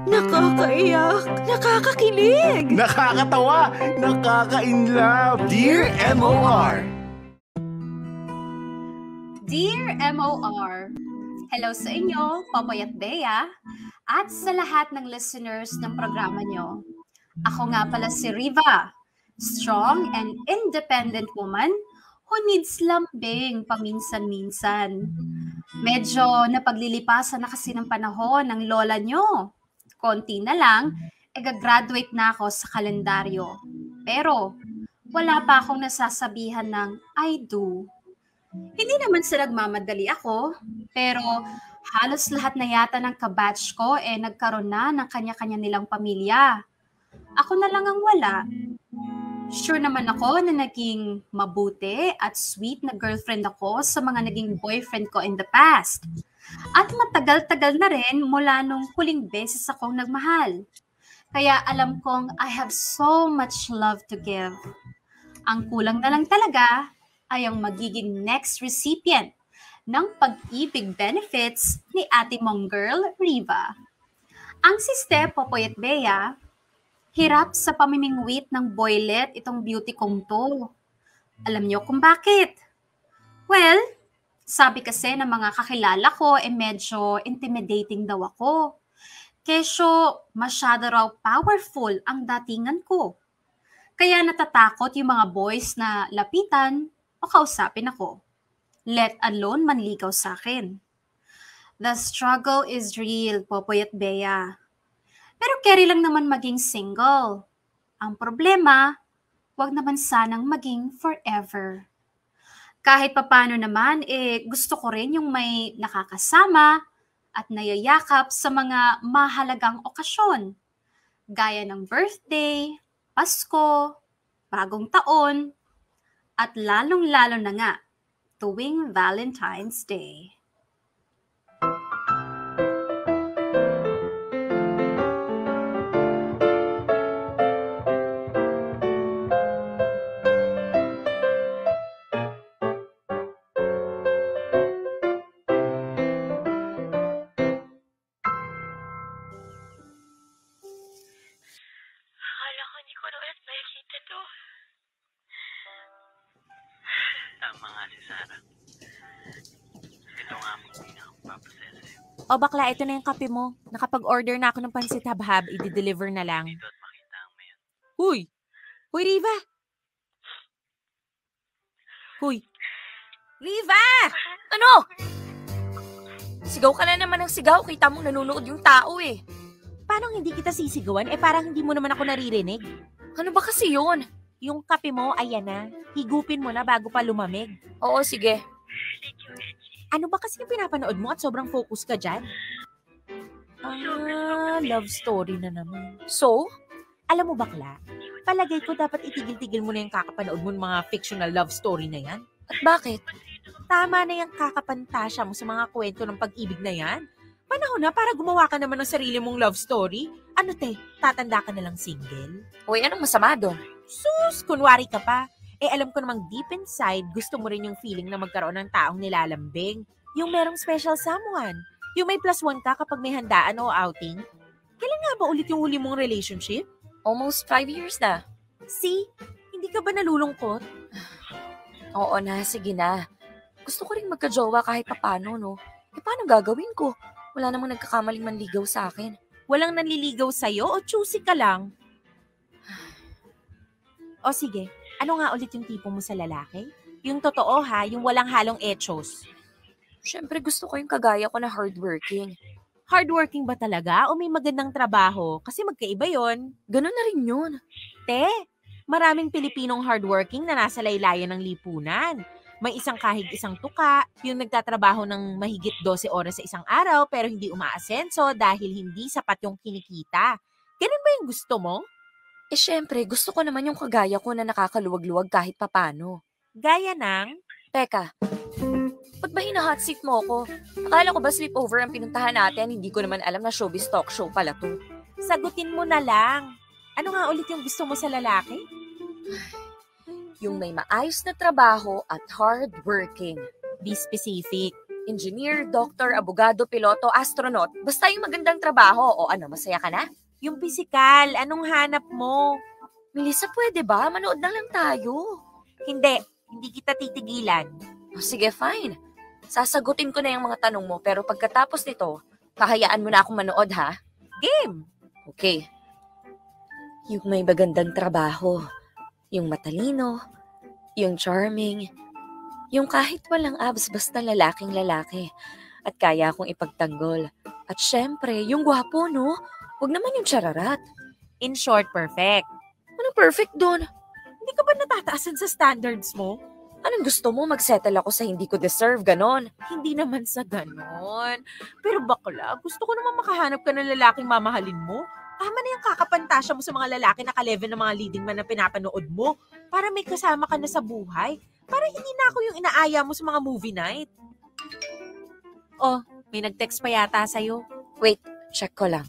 Nakakaiyak, nakakakilig, nakakatawa, nakaka-inlove. Dear MOR! Dear MOR, hello sa inyo, Popoy at Bea, at sa lahat ng listeners ng programa nyo. Ako nga pala si Riva, strong and independent woman who needs lambing paminsan-minsan. Medyo napaglilipasan na kasi ng panahon ng lola nyo. Konti na lang, gagraduate na ako sa kalendaryo. Pero wala pa akong nasasabihan ng I do. Hindi naman sa nagmamadali ako, pero halos lahat na yata ng kabatch ko nagkaroon na ng kanya-kanya nilang pamilya. Ako na lang ang wala. Sure naman ako na naging mabuti at sweet na girlfriend ako sa mga naging boyfriend ko in the past. At matagal-tagal na rin mula nung huling beses akong nagmahal. Kaya alam kong I have so much love to give. Ang kulang na lang talaga ay ang magiging next recipient ng pag-ibig benefits ni ate mong girl, Riva. Ang siste, Popoy at Bea, hirap sa pamimingwit ng boylet itong beauty kong to. Alam niyo kung bakit? Well, sabi kasi ng mga kakilala ko medyo intimidating daw ako. Kesyo masyado raw powerful ang datingan ko. Kaya natatakot yung mga boys na lapitan o kausapin ako. Let alone manligaw sa akin. The struggle is real, Popoy at Bea. Pero carry lang naman maging single. Ang problema, wag naman sanang maging forever. Kahit papano naman, gusto ko rin yung may nakakasama at nayayakap sa mga mahalagang okasyon. Gaya ng birthday, Pasko, bagong taon, at lalong-lalo na nga, tuwing Valentine's Day. O bakla, ito na yung kape mo. Nakapag-order na ako ng pansit habhab, i-deliver na lang. Huy! Huy, Riva! Huy! Riva! Ano? Sigaw ka na naman ng sigaw. Kita mong nanonood yung tao eh. Paano hindi kita sisigawan? Parang hindi mo naman ako naririnig. Ano ba kasi yun? Yung kape mo, ayan na. Higupin mo na bago pa lumamig. Oo, sige. Ano ba kasi yung pinapanood mo at sobrang focus ka dyan? Love story na naman. So? Alam mo bakla, palagay ko dapat itigil-tigil mo na yung kakapanood mo ng mga fictional love story na yan. At bakit? Tama na yung kakapantasya mo sa mga kwento ng pag-ibig na yan. Panahon na para gumawa ka naman ng sarili mong love story. Ano tatanda ka na lang single? Uy, anong masama doon? Sus, kunwari ka pa. Alam ko namang deep inside, gusto mo rin yung feeling na magkaroon ng taong nilalambing. Yung merong special someone. Yung may +1 ka kapag may handaan o outing. Kailan nga ba ulit yung huli mong relationship? Almost 5 years na. See? Hindi ka ba nalulungkot? Oo na, sige na. Gusto ko rin magka-jowa kahit papano, no? Paano gagawin ko? Wala namang nagkakamaling manligaw sa akin. Walang nanliligaw sa'yo o choosy ka lang? O sige, ano nga ulit yung tipo mo sa lalaki? Yung totoo ha, yung walang halong echos. Siyempre gusto ko yung kagaya ko na hardworking. Hardworking ba talaga o may magandang trabaho? Kasi magkaiba yon. Ganun na rin yun. Maraming Pilipinong hardworking na nasa laylayan ng lipunan. May isang kahig isang tuka, yung nagtatrabaho ng mahigit 12 oras sa isang araw pero hindi umaasenso dahil hindi sapat yung kinikita. Ganun ba yung gusto mo? Siyempre, gusto ko naman yung kagaya ko na nakakaluwag-luwag kahit papano. Gaya ng? Teka, ba't ba hina-hot seat mo ko? Akala ko ba sleepover ang pinuntahan natin? Hindi ko naman alam na showbiz talk show pala to. Sagutin mo na lang. Ano nga ulit yung gusto mo sa lalaki? Yung may maayos na trabaho at hardworking. Be specific. Engineer, doctor, abogado, piloto, astronaut. Basta yung magandang trabaho. O ano, masaya ka na? Yung pisikal, anong hanap mo? Melissa, pwede ba? Manood na lang tayo. Hindi kita titigilan. O, sige, fine. Sasagutin ko na yung mga tanong mo, pero pagkatapos nito, kahayaan mo na akong manood, ha? Game! Okay. Yung may magandang trabaho, yung matalino, yung charming, yung kahit walang abs basta lalaking lalaki at kaya akong ipagtanggol. At syempre, yung gwapo, no? Huwag naman yung chararat. In short, perfect. Ano perfect doon? Hindi ka ba natataasan sa standards mo? Anong gusto mo? Magsettle ako sa hindi ko deserve, ganon. Hindi naman sa ganon. Pero bakla, gusto ko naman makahanap ka ng lalaking mamahalin mo. Tama na yung kakapantasya mo sa mga lalaki na ka-level ng mga leading man na pinapanood mo para may kasama ka na sa buhay. Para hindi na ako yung inaaya mo sa mga movie night. Oh, may nag-text pa yata sa'yo. Wait, check ko lang.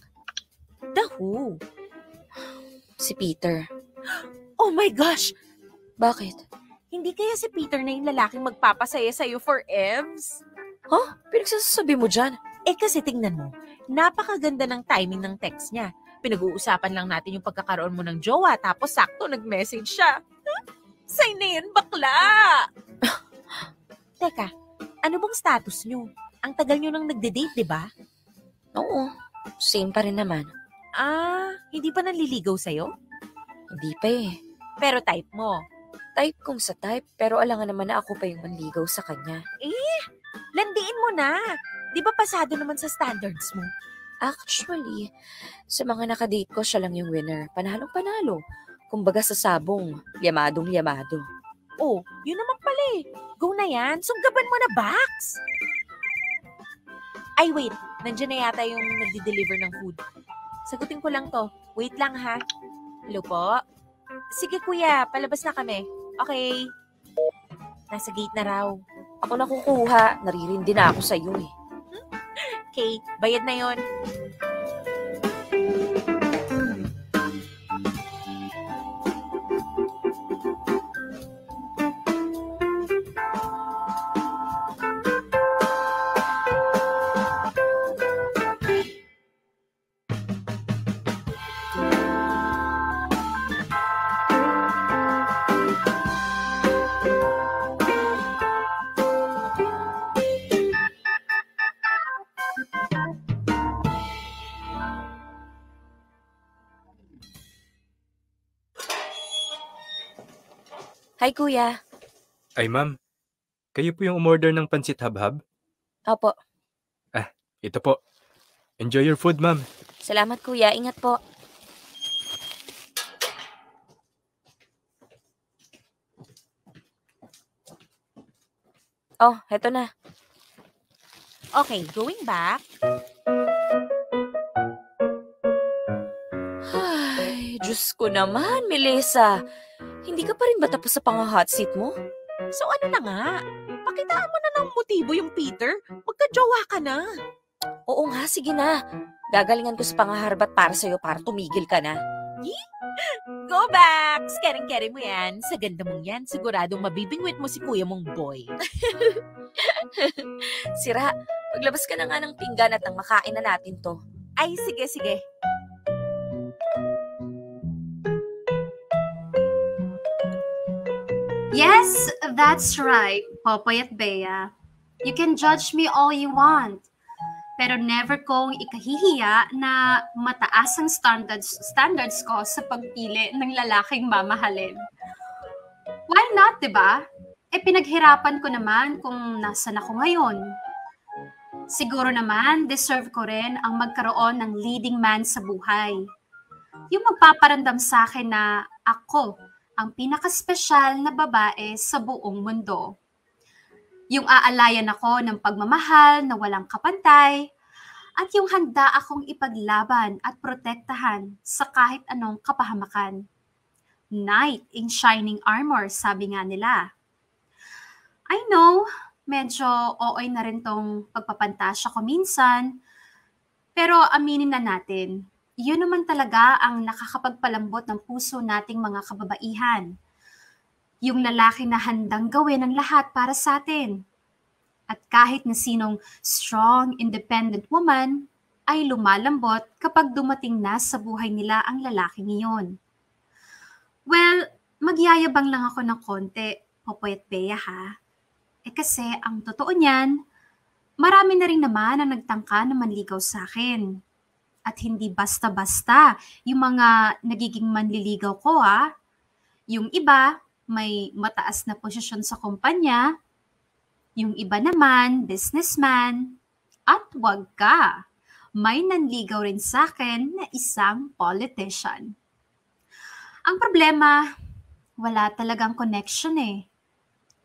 The who? Si Peter. Oh my gosh! Bakit? Hindi kaya si Peter na yung lalaking magpapasaya sa'yo for Evs? Huh? Pinagsasabi mo dyan? Kasi tingnan mo, napakaganda ng timing ng text niya. Pinag-uusapan lang natin yung pagkakaroon mo ng jowa, tapos sakto nag-message siya. Sign na yan, bakla! Teka, ano bang status nyo? Ang tagal nyo nang nagde-date, di ba? Oo, same pa rin naman. Hindi pa nanliligaw sa'yo? Hindi pa eh. Pero type mo. Type kung sa type, pero alangan naman na ako pa yung manligaw sa kanya. Landiin mo na. Di ba pasado naman sa standards mo? Actually, sa mga nakadate ko, siya lang yung winner. Panalong panalo. Kumbaga sa sabong, yamadong yamado. Oh, yun naman pala eh. Go na yan. Sunggaban mo na, Bax. Ay, wait. Nandiyan na yata yung nagdi-deliver ng food. Sagutin ko lang to. Wait lang ha. Hello po? Sige kuya, palabas na kami. Okay. Nasa gate na raw. Ako na kukuha. Naririndi na ako sa iyo eh. Okay, bayad na yon. Hi kuya. Ay ma'am, kayo po yung umorder ng pansit habhab? Opo. Ito po. Enjoy your food ma'am. Salamat kuya. Ingat po. Oh, heto na. Okay, going back. Ay, Diyos ko naman, Melissa. Hindi ka pa rin ba tapos sa pang-hot seat mo? So ano na nga? Pakitaan mo na ng motibo yung Peter. Magka-jowa ka na. Oo nga, sige na. Gagalingan ko sa pangaharbat para sa'yo para tumigil ka na. Go back! Kering-kering mo yan. Sa ganda mong yan, siguradong mabibingwit mo si kuya mong boy. Sira, maglabas ka na nga ng pinggan at ang makain na natin to. Ay, sige. Yes, that's right, Popoy at Bea. You can judge me all you want. Pero never kong ikahihiya na mataas ang standards ko sa pagpili ng lalaking mamahalin. Why not, diba? Pinaghirapan ko naman kung nasan ako ngayon. Siguro naman, deserve ko rin ang magkaroon ng leading man sa buhay. Yung magpaparamdam sa akin na ako ang pinakaspesyal na babae sa buong mundo. Yung aalayan ako ng pagmamahal na walang kapantay, at yung handa akong ipaglaban at protektahan sa kahit anong kapahamakan. Knight in shining armor, sabi nga nila. I know, medyo OA na rin tong pagpapantasya ko minsan, pero aminin na natin, yun naman talaga ang nakakapagpalambot ng puso nating mga kababaihan. Yung lalaki na handang gawin ang lahat para sa atin. At kahit na sinong strong, independent woman ay lumalambot kapag dumating na sa buhay nila ang lalaking iyon. Well, magyayabang lang ako ng konti, Popoy at Bea ha. Kasi ang totoo niyan, marami na rin naman ang nagtangka na manligaw sa akin. At hindi basta-basta yung mga nagiging manliligaw ko ha. Yung iba, may mataas na posisyon sa kumpanya. Yung iba naman, businessman. At wag ka, may nanligaw rin sa akin na isang politician. Ang problema, wala talagang connection eh.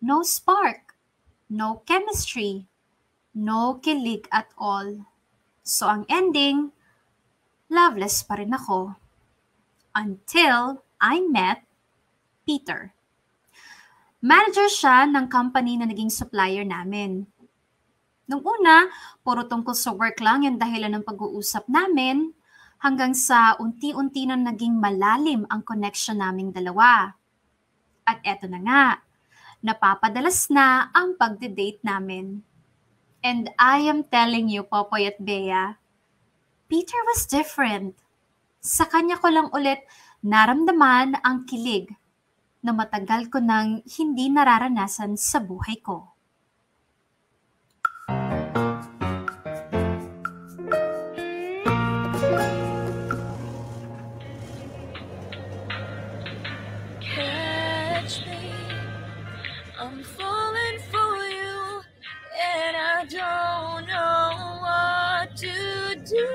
No spark, no chemistry, no kilig at all. So ang ending, loveless pa rin ako. Until I met Peter. Manager siya ng company na naging supplier namin. Nung una, puro tungkol sa work lang yung dahilan ng pag-uusap namin hanggang sa unti-unti na naging malalim ang connection naming dalawa. At eto na nga, napapadalas na ang pagde-date namin. And I am telling you, Popoy at Bea, Peter was different. Sa kanya ko lang ulit naramdaman ang kilig na matagal ko nang hindi nararanasan sa buhay ko. Catch me, I'm falling for you, and I don't know what to do.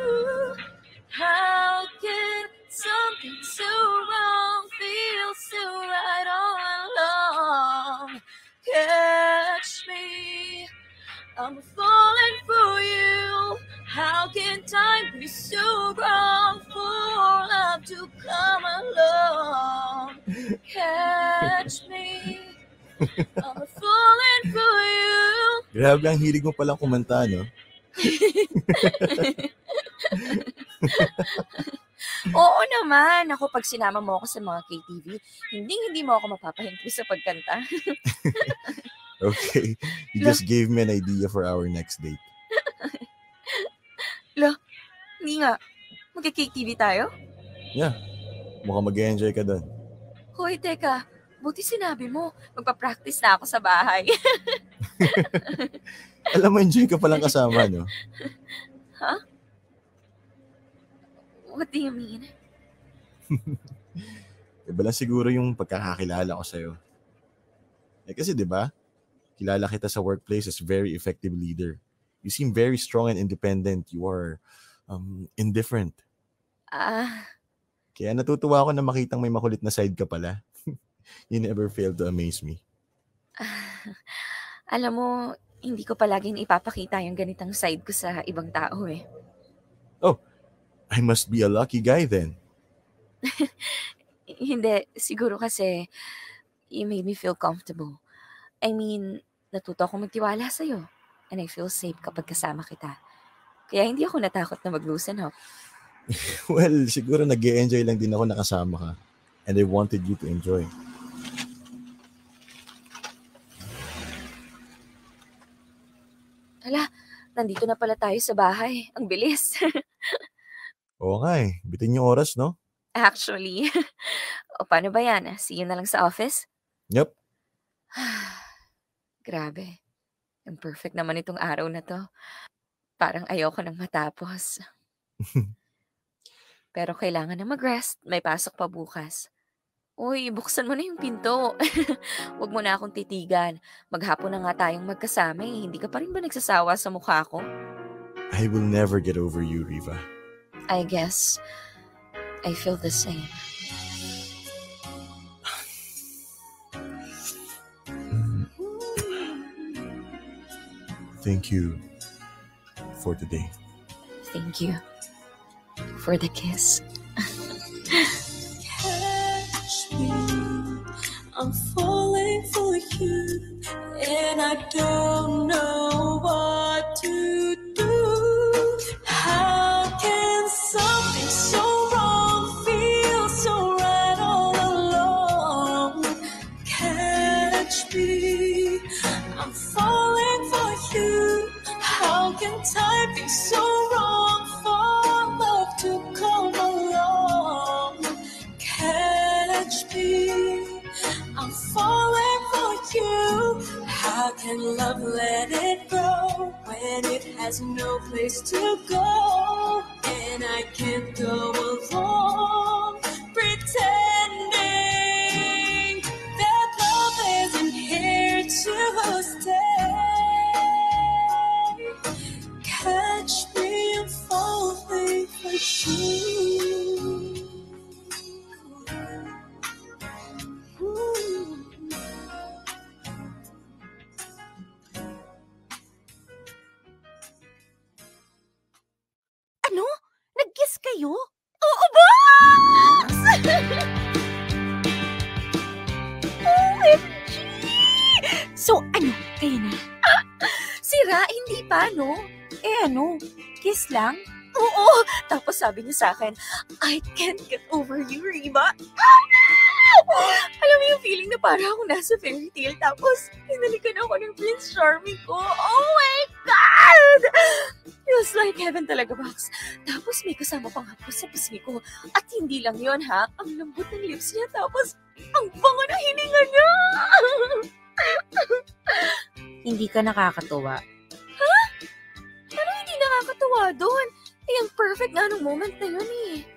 How can something so wrong feel so right all along? Catch me, I'm falling for you. How can time be so wrong for love to come along? Catch me, I'm falling for you. Grabe, ang hilig mo palang kumanta, no? Oo naman. Ako, pag sinama mo ako sa mga KTV, hindi mo ako mapapahinto sa pagkanta. Okay, you just gave me an idea for our next date. Hindi nga. Magka-KTV tayo? Yeah, mukhang mag-enjoy ka doon. Hoy, teka. Buti sinabi mo. Magpa-practice na ako sa bahay. Alam mo, enjoy ka palang kasama, no? Huh? What do you mean? Iba lang siguro yung pagkakakilala ko sa'yo. Kasi 'di ba? Kilala kita sa workplace as very effective leader. You seem very strong and independent. You are indifferent. Kaya natutuwa ako na makitang may makulit na side ka pala. You never fail to amaze me. Alam mo, hindi ko palaging ipapakita yung ganitang side ko sa ibang tao eh. Oh, I must be a lucky guy then. Hindi, siguro kasi you made me feel comfortable. I mean, natuto akong magtiwala sa'yo. And I feel safe kapag kasama kita. Kaya hindi ako natakot na mag-loosen up. Well, siguro nag-e-enjoy lang din ako nakasama ka. And I wanted you to enjoy. Hala, nandito na pala tayo sa bahay. Ang bilis. Oo nga eh. Bitin yung oras, no? Actually. O paano ba yan? See you na lang sa office? Yep. Grabe. Ang perfect naman itong araw na to. Parang ayoko nang matapos. Pero kailangan na mag-rest. May pasok pa bukas. Uy, buksan mo na yung pinto. Huwag mo na akong titigan. Maghapon na nga tayong magkasama eh. Hindi ka pa rin ba nagsasawa sa mukha ko? I will never get over you, Riva. I guess I feel the same. Thank you for today. Thank you for the kiss. Catch me, I'm falling for you, and I don't know what to do. How can something so wrong feel so right all along? Catch me, I'm falling for you. can love let it grow when it has no place to go? And I can't go along pretending that love isn't here to stay. Catch me falling for you. Ano? Nag-kiss kayo? Oo, Box! OMG! So, ano? Kayo na? Sira, hindi pa, no? Ano? Kiss lang? Oo. Tapos sabi niya sa akin, I can't get over you, Riva. Alam mo yung feeling na parang ako nasa fairy tale. Tapos, hinalikan ako ng Prince Charming ko. Oh my God! Feels like heaven talaga, Box. Tapos may kasama pang hapos sa pisngi ko. At hindi lang yon ha. Ang lambot ng lips niya. Tapos, ang bango na hininga niya. Hindi ka nakakatuwa. Pero hindi nakakatuwa doon. Eh, ang perfect nga nung moment na yun eh.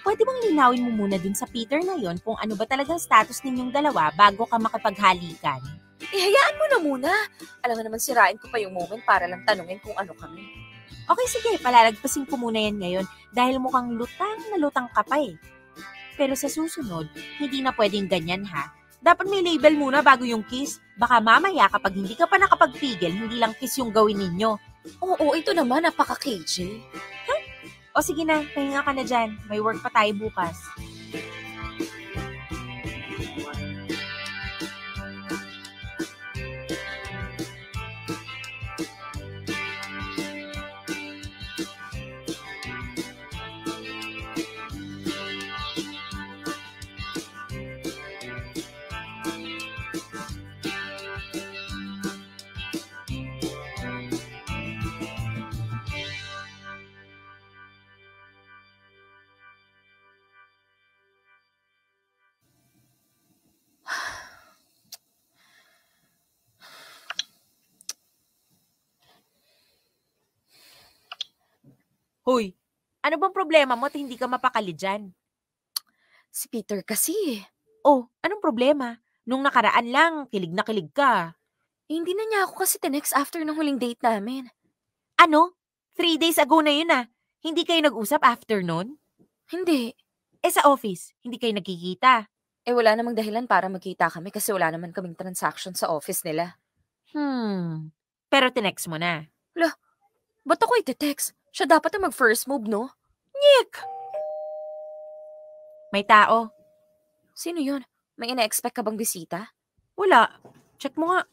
Pwede bang linawin mo muna dun sa Peter na yon kung ano ba talagang status ninyong dalawa bago ka makipaghalikan? Hayaan mo na muna. Alam nga naman sirain ko pa yung moment para lang tanungin kung ano kami. Okay, sige, palalagpasin ko muna yan ngayon dahil mukhang lutang na lutang ka pa eh. Pero sa susunod, hindi na pwedeng ganyan ha. Dapat may label muna bago yung kiss. Baka mamaya kapag hindi ka pa nakapagpigil, hindi lang kiss yung gawin ninyo. Oo, ito naman, napaka-KJ. O sige na, pahinga ka na dyan. May work pa tayo bukas. Hoy, ano bang problema mo at hindi ka mapakali dyan? Si Peter kasi. Oh, anong problema? Nung nakaraan lang, kilig na kilig ka. Hindi na niya ako kasi next after ng huling date namin. Ano? 3 days ago na yun ah. Hindi kayo nag-usap after nun? Hindi. Sa office, hindi kayo nagkikita. Wala namang dahilan para magkita kami kasi wala naman kaming transaction sa office nila. Pero tinext mo na. Ba't ako iti-text? Siya dapat na mag-first move, no? Nick! May tao. Sino yun? May ina-expect ka bang bisita? Wala. Check mo nga.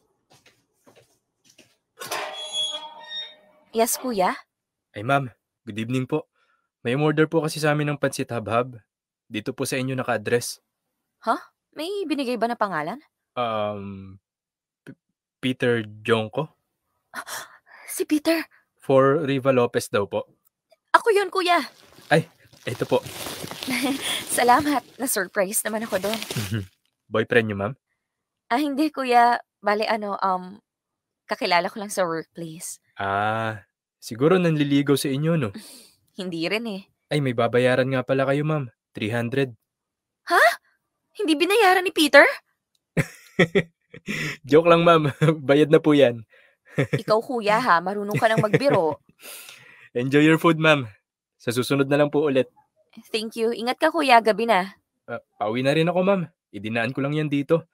Yes, kuya? Ay ma'am, good evening po. May umorder po kasi sa amin ng pansit habhab. Dito po sa inyo naka-address. May binigay ba na pangalan? Peter Jonko? Si Peter. For Riva Lopez daw po. Ako yun, kuya. Ito po. Salamat. Na-surprise naman ako doon. Boyfriend niyo, ma'am? Hindi, kuya. Bale, kakilala ko lang sa workplace. Siguro nanliligaw sa inyo, no? Hindi rin eh. Ay, may babayaran nga pala kayo, ma'am. 300. Hindi binayaran ni Peter? Joke lang, ma'am. Bayad na po yan. Ikaw, kuya, ha? Marunong ka nang magbiro. Enjoy your food, ma'am. Sa susunod na lang po ulit. Thank you. Ingat ka, kuya. Gabi na. Pauwi na rin ako, ma'am. Idinaan ko lang yan dito.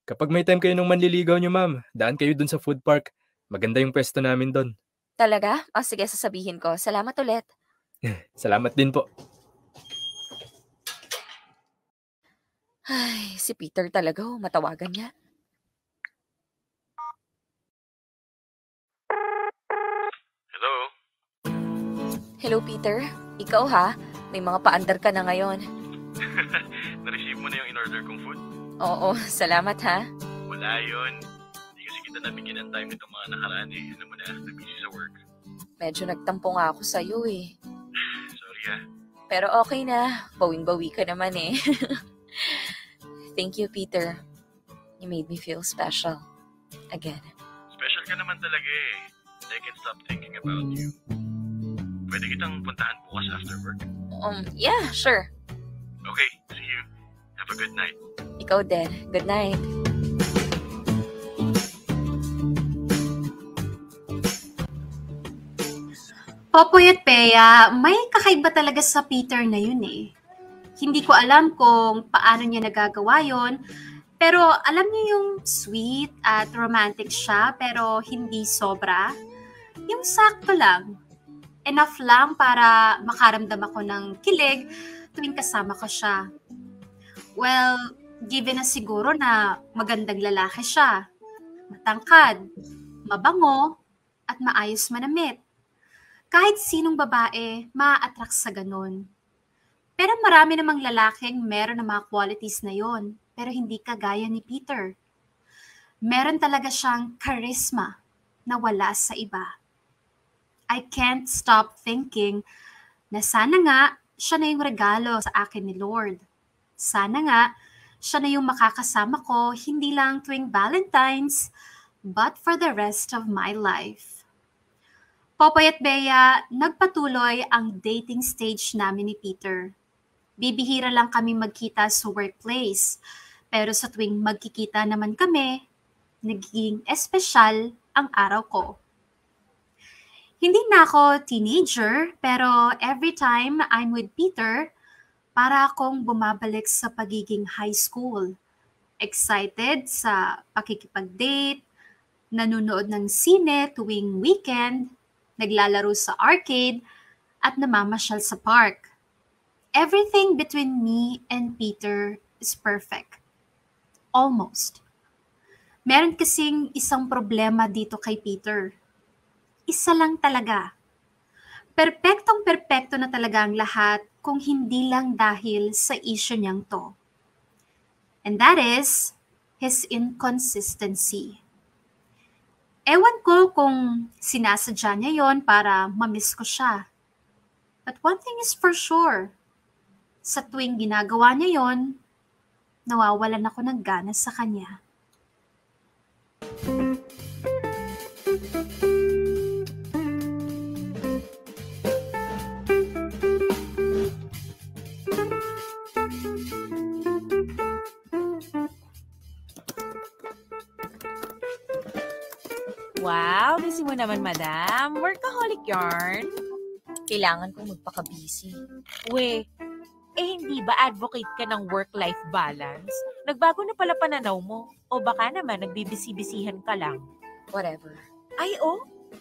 Kapag may time kayo nung manliligaw nyo, ma'am, daan kayo dun sa food park. Maganda yung pwesto namin dun. Talaga? Sige, sasabihin ko. Salamat ulit. Salamat din po. Ay, si Peter talaga, matawagan niya. Hello? Hello, Peter. Ikaw, ha? May mga paandar ka na ngayon. Na-receive mo na yung in-order kong food? Oo, salamat, ha? Wala yun. Hindi kasi kita nabigyan ng time nitong mga nakaraan eh. Alam mo na, na-busy sa work. Medyo nagtampo nga ako sa'yo, eh. Sorry, ha? Pero okay na. Bawing-bawi ka naman, eh. Thank you, Peter. You made me feel special. again. Special ka naman talaga eh. I can't stop thinking about you. Pwede kitang puntahan bukas after work. Yeah, sure. Okay, see you. Have a good night. Ikaw din. Good night. Popoy at Bea, may kakaiba talaga sa Peter na yun eh. Hindi ko alam kung paano niya nagagawa yon, pero alam niyo yung sweet at romantic siya pero hindi sobra. Yung sakto lang. Enough lang para makaramdam ako ng kilig tuwing kasama ko siya. Well, given na siguro na magandang lalaki siya. Matangkad, mabango, at maayos manamit. Kahit sinong babae, ma-attract sa ganun. Pero marami namang lalaking meron ng mga qualities na yon, pero hindi kagaya ni Peter. Meron talaga siyang charisma na wala sa iba. I can't stop thinking na sana nga siya na yung regalo sa akin ni Lord. Sana nga siya na yung makakasama ko hindi lang tuwing Valentine's, but for the rest of my life. Popoy at Bea, nagpatuloy ang dating stage namin ni Peter. Bibihira lang kami magkita sa workplace, pero sa tuwing magkikita naman kami, nagiging espesyal ang araw ko. Hindi na ako teenager, pero every time I'm with Peter, para akong bumabalik sa pagiging high school. Excited sa pakikipag-date, nanonood ng sine tuwing weekend, naglalaro sa arcade, at namamasyal sa park. Everything between me and Peter is perfect. Almost. Meron kasing isang problema dito kay Peter. Isa lang talaga. Perpektong-perpekto na talaga ang lahat kung hindi lang dahil sa issue niyang to. And that is his inconsistency. Ewan ko kung sinasadya niya yon para mamiss ko siya. But one thing is for sure, sa tuwing ginagawa niya yon, nawawalan ako ng gana sa kanya. Wow, busy mo naman, madam. Workaholic yarn. Kailangan kong magpaka-busy. We, hindi ba advocate ka ng work-life balance? Nagbago na pala pananaw mo. O baka naman nagbibisi-bisihan ka lang. Whatever. Ay,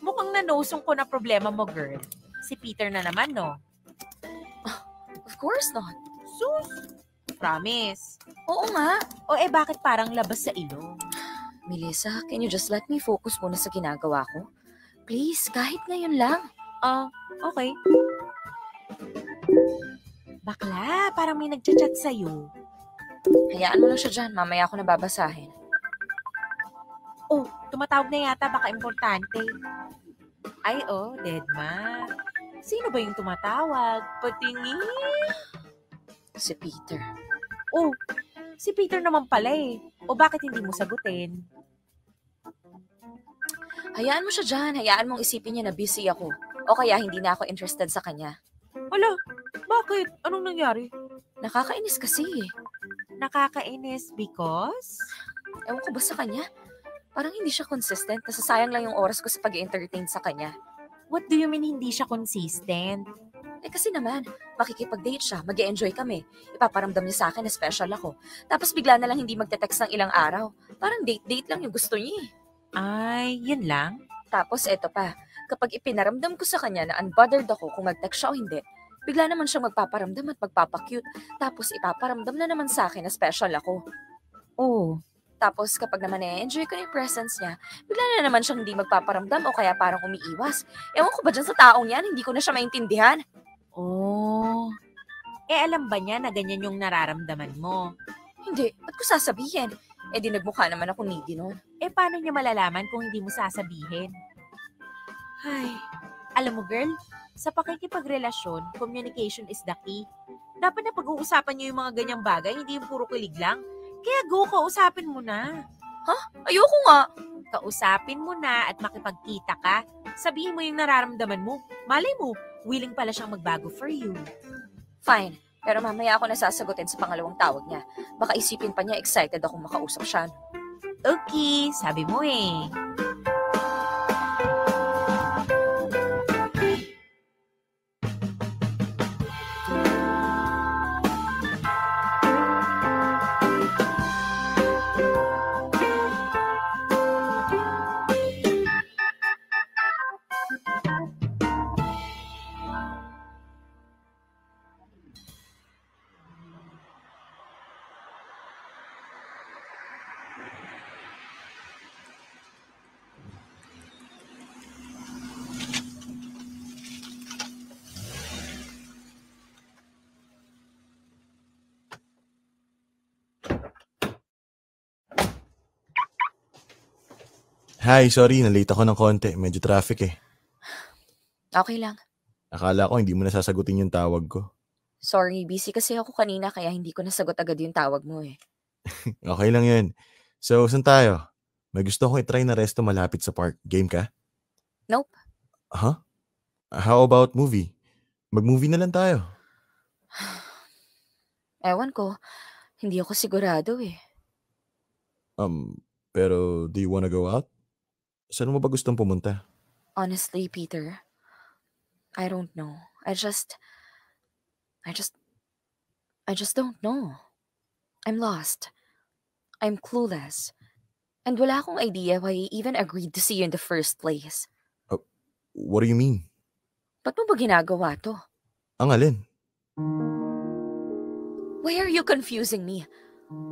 mukhang nanosong ko na problema mo, girl. Si Peter na naman, no? Of course not. Sus! Promise. Oo nga. O bakit parang labas sa ilong? Melissa, can you just let me focus muna sa ginagawa ko? Please, kahit ngayon lang. Okay. Bakla, parang may nagchat-chat sa'yo. Hayaan mo lang siya dyan. Mamaya ako nababasahin. Tumatawag na yata, baka importante. Ay, deadma. Sino ba yung tumatawag? Patingin. Si Peter. Si Peter naman pala eh. O bakit hindi mo sagutin? Hayaan mo siya dyan. Hayaan mong isipin niya na busy ako. O kaya hindi na ako interested sa kanya. Hala, bakit? Anong nangyari? Nakakainis kasi eh. Nakakainis because? Ewan ko ba sa kanya? Parang hindi siya consistent. Nasasayang lang yung oras ko sa pag-entertain sa kanya. What do you mean hindi siya consistent? Kasi naman, makikipag-date siya, mag-e-enjoy kami. Ipaparamdam niya sa akin na special ako. Tapos bigla na lang hindi magte-text ng ilang araw. Parang date-date lang yung gusto niya eh. Ay, yun lang? Tapos eto pa, kapag ipinaramdam ko sa kanya na unbothered ako kung mag-text siya o hindi, bigla naman siyang magpaparamdam at magpapacute. Tapos ipaparamdam na naman sa akin na special ako. Tapos kapag naman enjoy ko yung presence niya, bigla na naman siyang hindi magpaparamdam o kaya parang umiiwas. Ewan ko ba dyan sa taong yan, hindi ko na siya maintindihan. Alam ba niya na ganyan yung nararamdaman mo? Hindi, ba't ko sasabihin? Di nagmukha naman ako needy nun. Paano niya malalaman kung hindi mo sasabihin? Ay, alam mo girl, sa pakikipagrelasyon, communication is the key. Dapat na pag-uusapan niyo yung mga ganyang bagay, hindi yung puro kilig lang. Kaya go, kausapin mo na. Ayoko nga. Kausapin mo na at makipagkita ka. Sabihin mo yung nararamdaman mo. Malay mo, willing pala siyang magbago for you. Fine, pero mamaya ako nasasagutin sa pangalawang tawag niya. Baka isipin pa niya excited akong makausap siya. Okay, sabi mo eh. Hi, sorry, nalate ako ng konti. Medyo traffic eh. Okay lang. Akala ko hindi mo nasasagutin yung tawag ko. Sorry, busy kasi ako kanina kaya hindi ko nasagot agad yung tawag mo eh. Okay lang yun. So, saan tayo? May gusto akong itry na resto malapit sa park. Game ka? Nope. Huh? How about movie? Mag-movie na lang tayo. Ewan ko, hindi ako sigurado eh. Pero do you wanna go out? Saan mo ba gustong pumunta? Honestly, Peter, I don't know. I just don't know. I'm lost. I'm clueless. And wala akong idea why I even agreed to see you in the first place. What do you mean? Ba't mo ba ginagawa to? Ang alin? Why are you confusing me?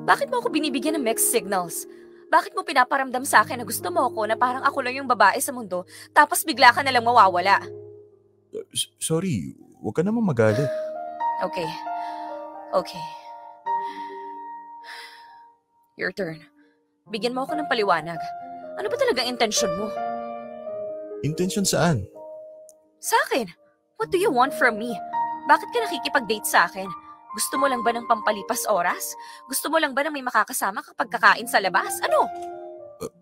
Bakit mo ako binibigyan ng mixed signals? Bakit mo pinaparamdam sa akin na gusto mo ako na parang ako lang yung babae sa mundo tapos bigla ka nalang mawawala? Sorry, huwag ka naman magalit. Okay. Your turn. Bigyan mo ako ng paliwanag. Ano ba talagang intensyon mo? Intention saan? Sa akin? What do you want from me? Bakit ka nakikipag-date sa akin? Gusto mo lang ba ng pampalipas oras? Gusto mo lang ba na may makakasama kapag kakain sa labas? Ano?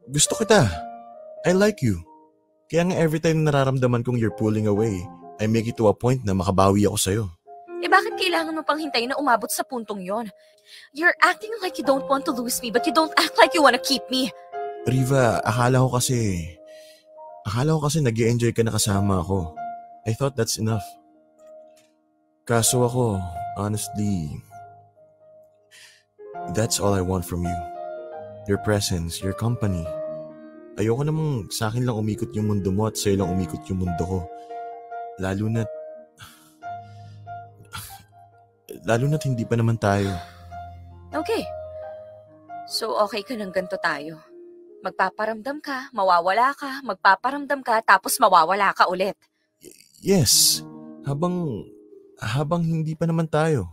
Gusto kita. I like you. Kaya nga every time nararamdaman kong you're pulling away, I make it to a point na makabawi ako sa'yo. Eh bakit kailangan mo pang hintayin na umabot sa puntong yon? You're acting like you don't want to lose me but you don't act like you wanna keep me. Riva, akala ko kasi nag-e-enjoy ka na kasama ako. I thought that's enough. Kaso ako, honestly, that's all I want from you. Your presence, your company. Ayoko namang sa akin lang umikot yung mundo mo at sa'yo lang umikot yung mundo ko. Lalo na't hindi pa naman tayo. Okay. So okay ka ng ganito tayo. Magpaparamdam ka, mawawala ka, magpaparamdam ka, tapos mawawala ka ulit. Yes. Habang hindi pa naman tayo.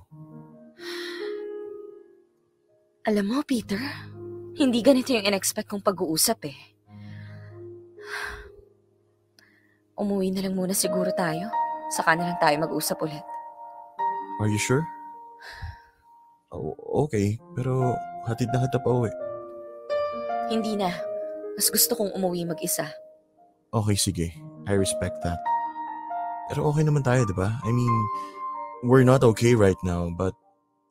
Alam mo, Peter, hindi ganito yung in-expect kong pag-uusap eh. Umuwi na lang muna siguro tayo. Saka na lang tayo mag-usap ulit. Are you sure? Okay, pero hatid na kita pa uwi. Hindi na. Mas gusto kong umuwi mag-isa. Okay, sige. I respect that. Pero okay naman tayo, di ba? I mean, we're not okay right now, but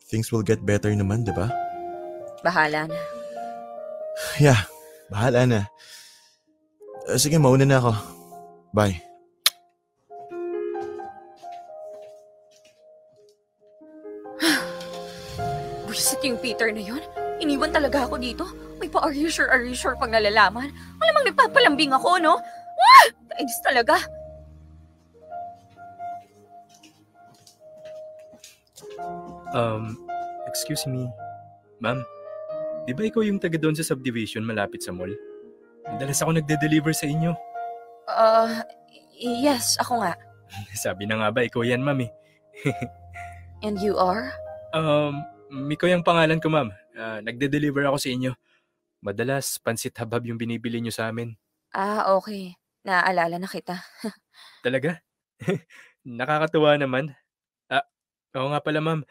things will get better naman, di ba? Bahala na. Yeah, bahala na. Sige, mauna na ako. Bye. Buisit yung Peter na yun. Iniwan talaga ako dito. May pa are you sure pang nalalaman. Malamang nagpapalambing ako, no? Kainis talaga. Excuse me. Ma'am, di ba ikaw yung taga doon sa subdivision malapit sa mall? Madalas ako nagde-deliver sa inyo. Yes, ako nga. Sabi na nga ba, ikaw yan, ma'am eh. And you are? Miko yung pangalan ko, ma'am. Nagde-deliver ako sa inyo. Madalas, pansit habab yung binibili nyo sa amin. Okay. Naaalala na kita. Talaga? Nakakatuwa naman. Oo nga pala, ma'am.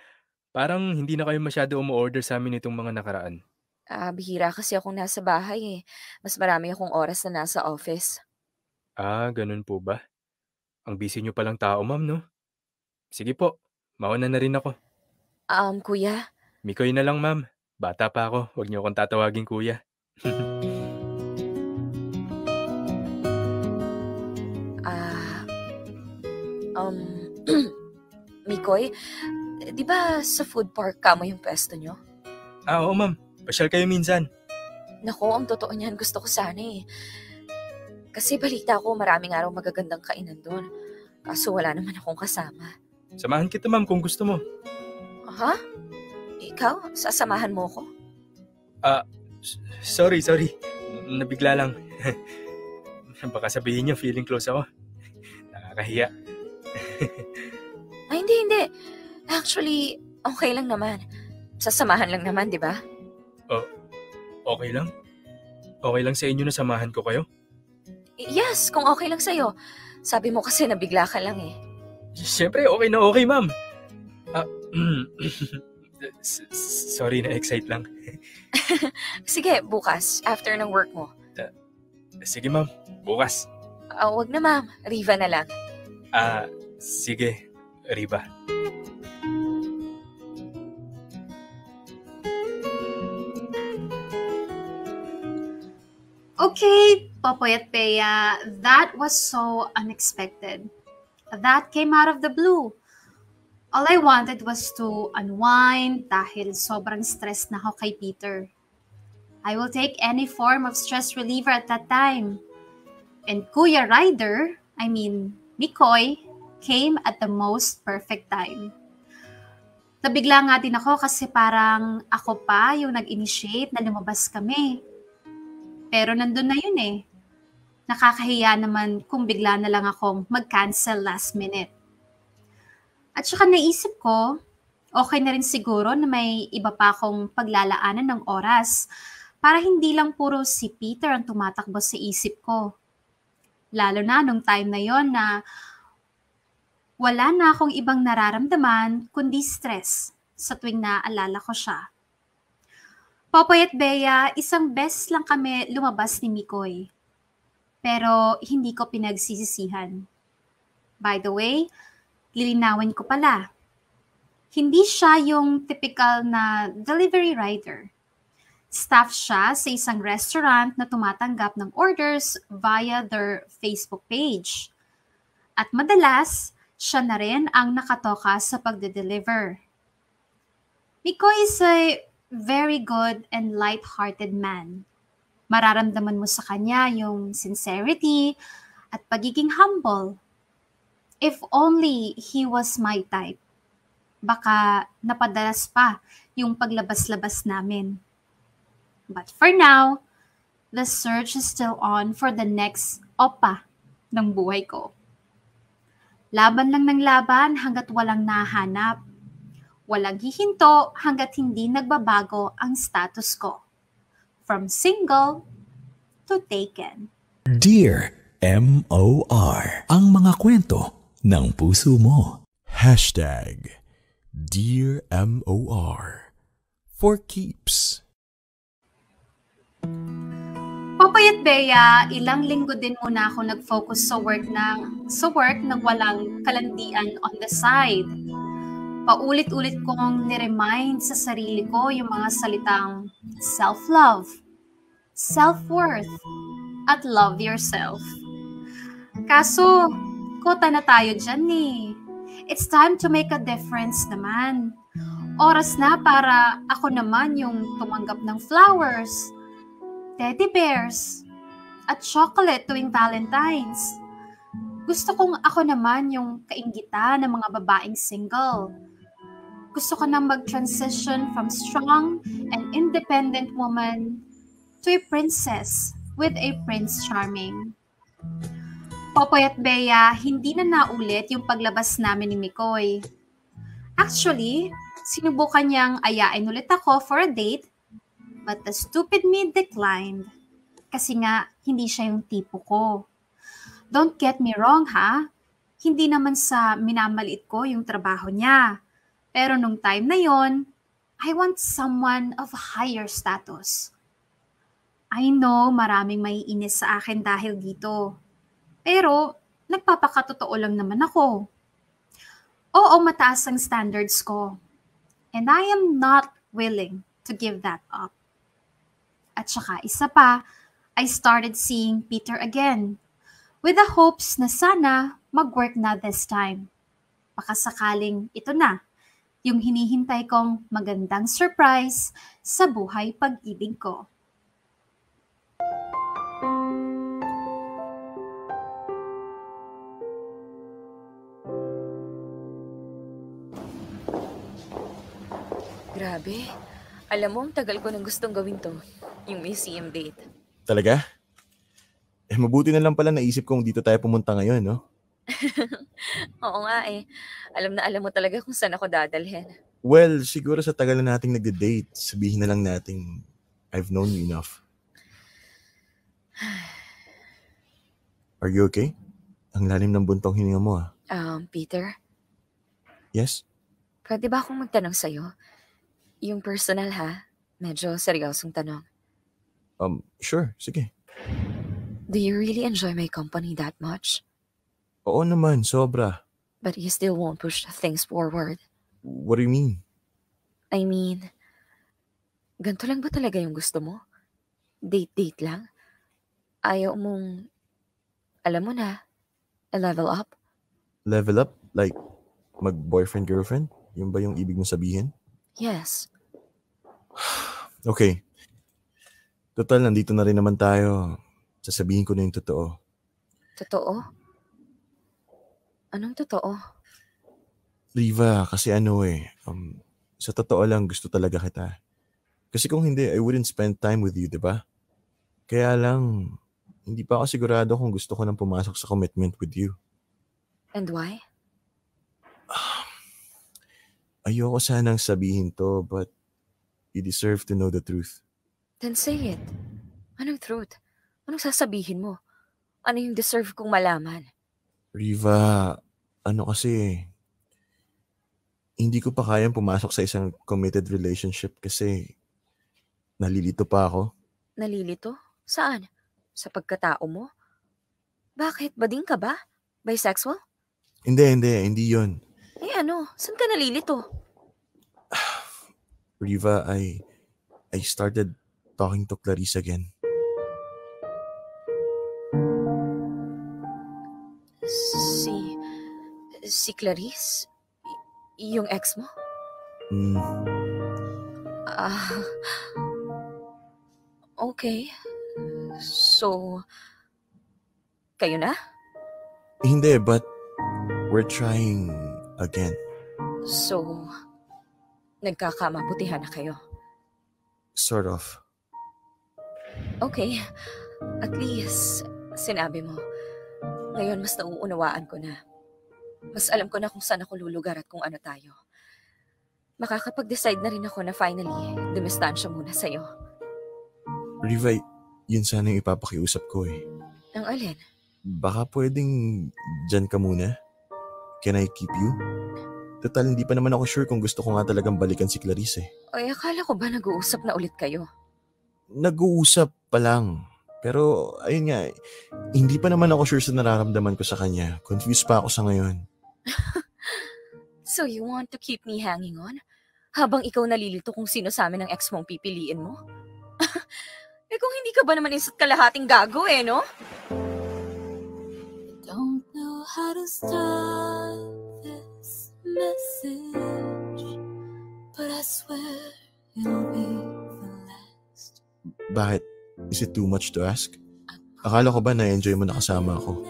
Parang hindi na kayo masyado umu-order sa amin itong mga nakaraan. Bihira kasi akong nasa bahay eh. Mas marami akong oras na nasa office. Ganun po ba? Ang busy niyo palang tao, ma'am, no? Sige po, mauna na rin ako. Kuya, Mikoy na lang, ma'am. Bata pa ako, huwag niyo akong tatawagin kuya. ah, um, Mikoy, di ba sa food park kamo yung pwesto nyo? Oo, ma'am. Pasyal kayo minsan. Nako, ang totoo niyan, gusto ko sana eh. Kasi balita ko maraming araw magagandang kainan doon. Kaso wala naman akong kasama. Samahan kita, ma'am, kung gusto mo. Ha? Ikaw? Sasamahan mo ko? Sorry. Nabigla lang. Baka sabihin niyo, feeling close ako. Nakakahiya. Ay, hindi. Actually, okay lang naman. Sasamahan lang naman, di ba? Okay lang? Okay lang sa inyo na samahan ko kayo? Yes, kung okay lang sa'yo. Sabi mo kasi nabigla ka lang eh. Siyempre, okay na okay, ma'am. Sorry, na-excite lang. Sige, bukas, after ng work mo. Sige, ma'am. Bukas. Wag na ma'am, Riva na lang. Sige, Riva. Okay, Popoy at Bea, that was so unexpected. That came out of the blue. All I wanted was to unwind dahil sobrang stressed na ako kay Peter. I will take any form of stress reliever at that time. And Kuya Ryder, Mikoy, came at the most perfect time. Nabigla nga din ako kasi parang ako pa yung nag-initiate na lumabas kami. Pero nandun na yun eh. Nakakahiya naman kung bigla na lang akong mag-cancel last minute. At saka naisip ko, okay na rin siguro na may iba pa akong paglalaanan ng oras para hindi lang puro si Peter ang tumatakbo sa isip ko. Lalo na nung time na yon na wala na akong ibang nararamdaman kundi stress sa tuwing naaalala ko siya. Popoy at Bea, isang beses lang kami lumabas ni Mikoy. Pero hindi ko pinagsisisihan. By the way, lilinawin ko pala. Hindi siya yung typical na delivery rider. Staff siya sa isang restaurant na tumatanggap ng orders via their Facebook page. At madalas, siya na rin ang nakatoka sa pagde-deliver. Mikoy is a very good and light-hearted man. Mararamdaman mo sa kanya yung sincerity at pagiging humble. If only he was my type, baka napadalas pa yung paglabas-labas namin. But for now, the search is still on for the next opa ng buhay ko. Laban lang ng laban hanggat walang nahanap. Walang hihinto hanggat hindi nagbabago ang status ko. From single to taken. Dear M.O.R. Ang mga kwento ng puso mo. Dear M.O.R. For keeps. Popoy at Bea, ilang linggo din muna ako nag-focus sa work nang walang kalandian on the side. Paulit-ulit kong niremind sa sarili ko yung mga salitang self-love, self-worth, at love yourself. Kaso, kota na tayo dyan eh. It's time to make a difference naman. Oras na para ako naman yung tumanggap ng flowers, teddy bears, at chocolate tuwing Valentine's. Gusto kong ako naman yung kainggitan ng mga babaeng single. Gusto ko na mag-transition from strong and independent woman to a princess with a Prince Charming. Popoy at Bea, hindi na naulit yung paglabas namin ni Mikoy. Actually, sinubukan niyang ayain ulit ako for a date, but the stupid me declined. Kasi nga, hindi siya yung tipo ko. Don't get me wrong ha, hindi naman sa minamaliit ko yung trabaho niya. Pero nung time na yon, I want someone of higher status. I know maraming maiinis sa akin dahil dito. Pero, nagpapakatotoo lang naman ako. Oo, mataas ang standards ko. And I am not willing to give that up. At saka isa pa, I started seeing Peter again with the hopes na sana mag-work na this time. Baka sakaling ito na, yung hinihintay kong magandang surprise sa buhay pag-ibig ko. Grabe. Alam mo, ang tagal ko nang gustong gawin to. Yung museum date. Talaga? Mabuti na lang pala naisip kong dito tayo pumunta ngayon, no? Oo nga eh. Alam na alam mo talaga kung saan ako dadalhin. Well, siguro sa tagal na nating nagde-date, sabihin na lang nating I've known you enough. Are you okay? Ang lalim ng buntong hininga mo, ah. Peter, Yes? pwede ba akong magtanong sa'yo? Yung personal ha, medyo seryosong tanong. Sure. Sige. Do you really enjoy my company that much? Oo naman, sobra. But you still won't push things forward? What do you mean? I mean, ganito lang ba talaga yung gusto mo? Date-date lang? Ayaw mong, alam mo na, level up? Level up? Like, mag-boyfriend-girlfriend? Yun ba yung ibig mong sabihin? Yes. Okay. Total, nandito na rin naman tayo. Sasabihin ko na yung totoo. Totoo? Anong totoo? Riva, kasi sa totoo lang gusto talaga kita. Kasi kung hindi, I wouldn't spend time with you, di ba? Kaya lang, hindi pa ako sigurado kung gusto ko nang pumasok sa commitment with you. And why? Ayoko sanang sabihin to, but you deserve to know the truth. Then say it. Anong truth? Anong sasabihin mo? Ano yung deserve kong malaman? Riva, kasi, hindi ko pa kayang pumasok sa isang committed relationship kasi nalilito pa ako. Nalilito? Saan? Sa pagkatao mo? Bakit? Bading ka ba? Bisexual? Hindi yun. Eh ano? Saan ka nalilito? Riva, I started talking to Clarice again. Si Clarice? Yung ex mo? Okay. So, kayo na? Hindi, but we're trying again. So, nagkakamabutihan na kayo? Sort of. Okay. At least, sinabi mo. Ngayon, mas nauunawaan ko na. Mas alam ko na kung saan ako lulugar at kung ano tayo. Makakapag-decide na rin ako na finally, dumistansya muna sa'yo. Riva, yun sana yung ipapakiusap ko eh. Ang alin? Baka pwedeng dyan ka muna? Can I keep you? Total, hindi pa naman ako sure kung gusto ko nga talagang balikan si Clarice eh. Ay, akala ko ba nag-uusap na ulit kayo? Nag-uusap pa lang. Pero, ayun nga, hindi pa naman ako sure sa nararamdaman ko sa kanya. Confused pa ako sa ngayon. So you want to keep me hanging on? Habang ikaw nalilito kung sino sa amin ang ex mong pipiliin mo? Eh kung hindi ka ba naman isa't kalahating gago no? Don't know how to start this message, but I swear it'll be the last. Bakit? Is it too much to ask? Akala ko ba na-enjoy mo na kasama ako?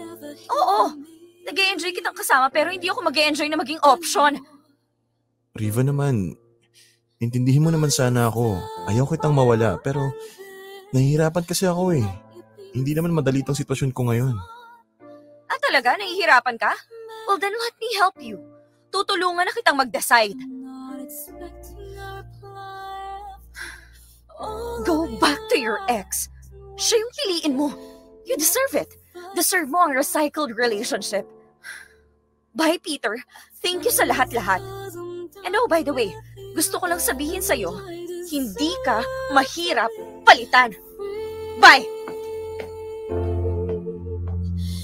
Oo! Nag-e-enjoy kitang kasama pero hindi ako mag-e-enjoy na maging option. Riva naman, intindihin mo naman sana ako. Ayaw kitang mawala pero nahihirapan kasi ako eh. Hindi naman madali tong sitwasyon ko ngayon. Ah talaga? Nahihirapan ka? Well then let me help you. Tutulungan na kitang mag-decide. Go back to your ex. Siya yung piliin mo. You deserve it. Deserve mo ang recycled relationship. Bye, Peter. Thank you sa lahat-lahat. And oh, by the way, Gusto ko lang sabihin sa'yo, hindi ka mahirap palitan. Bye!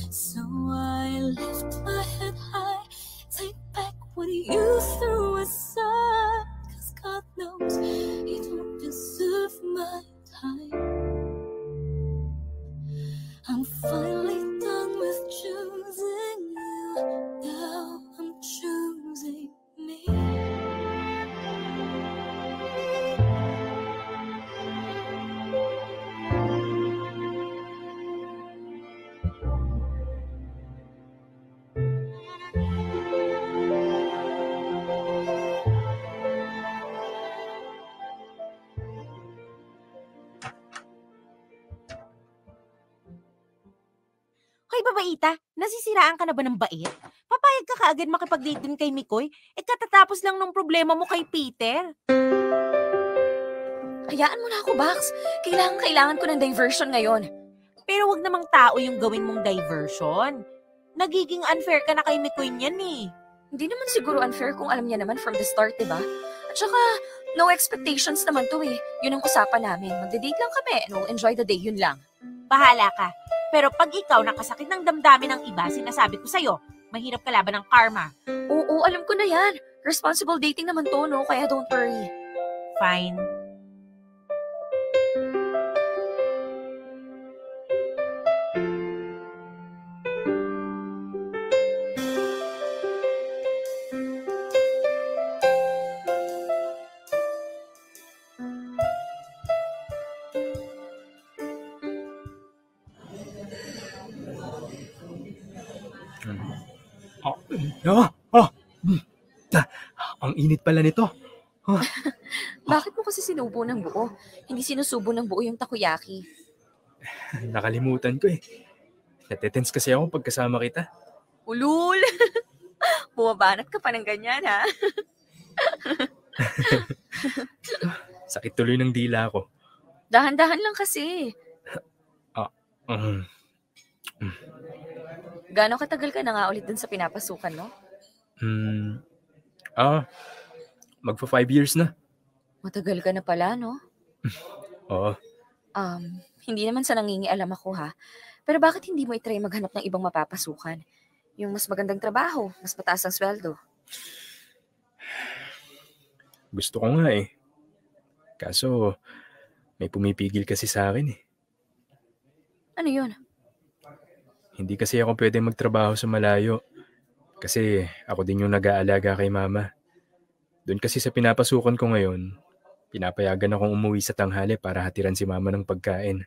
So I lift my head high, take back what you threw aside. 'Cause God knows you don't deserve my time. I'm finally done with choosing you. Now I'm choosing me. Hoy, babaita, nasisiraan ka na ba ng bait? Papayag ka kaagad makipag-date dun kay Mikoy? Katatapos lang ng problema mo kay Peter. Hayaan mo na ako, Bax. Kailangan ko ng diversion ngayon. Pero wag namang tao yung gawin mong diversion. Nagiging unfair ka na kay Mikoy niyan eh. Hindi naman siguro unfair kung alam niya naman from the start, diba? At saka, no expectations naman to eh. Yun ang usapan namin. Magde-date lang kami and we'll enjoy the day, yun lang. Bahala ka. Pero pag ikaw nakasakit ng damdamin ng iba, sinasabi ko sa'yo, mahirap kalaban ng karma. Oo, alam ko na yan. Responsible dating naman to, no? Kaya don't worry. Fine. Ang init pala nito. Bakit mo kasi sinubo ng buo? Hindi sinusubo ng buo yung takoyaki. Nakalimutan ko eh. Natetense kasi ako pagkasama kita. Ulul! Bumabanat ka pa ng ganyan, ha? Sakit tuloy ng dila ko. Dahan-dahan lang kasi. Gaano katagal ka na nga ulit dun sa pinapasukan, no? Magpa 5 years na. Matagal ka na pala, no? Oo. Hindi naman sa nangingialam ako, ha? Pero bakit hindi mo itry maghanap ng ibang mapapasukan? Yung mas magandang trabaho, mas mataas ang sweldo. Gusto ko nga eh. Kaso, may pumipigil kasi sa akin eh. Ano yun? Hindi kasi ako pwede magtrabaho sa malayo. Kasi ako din yung nag-aalaga kay mama. Doon kasi sa pinapasukan ko ngayon, pinapayagan akong umuwi sa tanghali para hatiran si mama ng pagkain.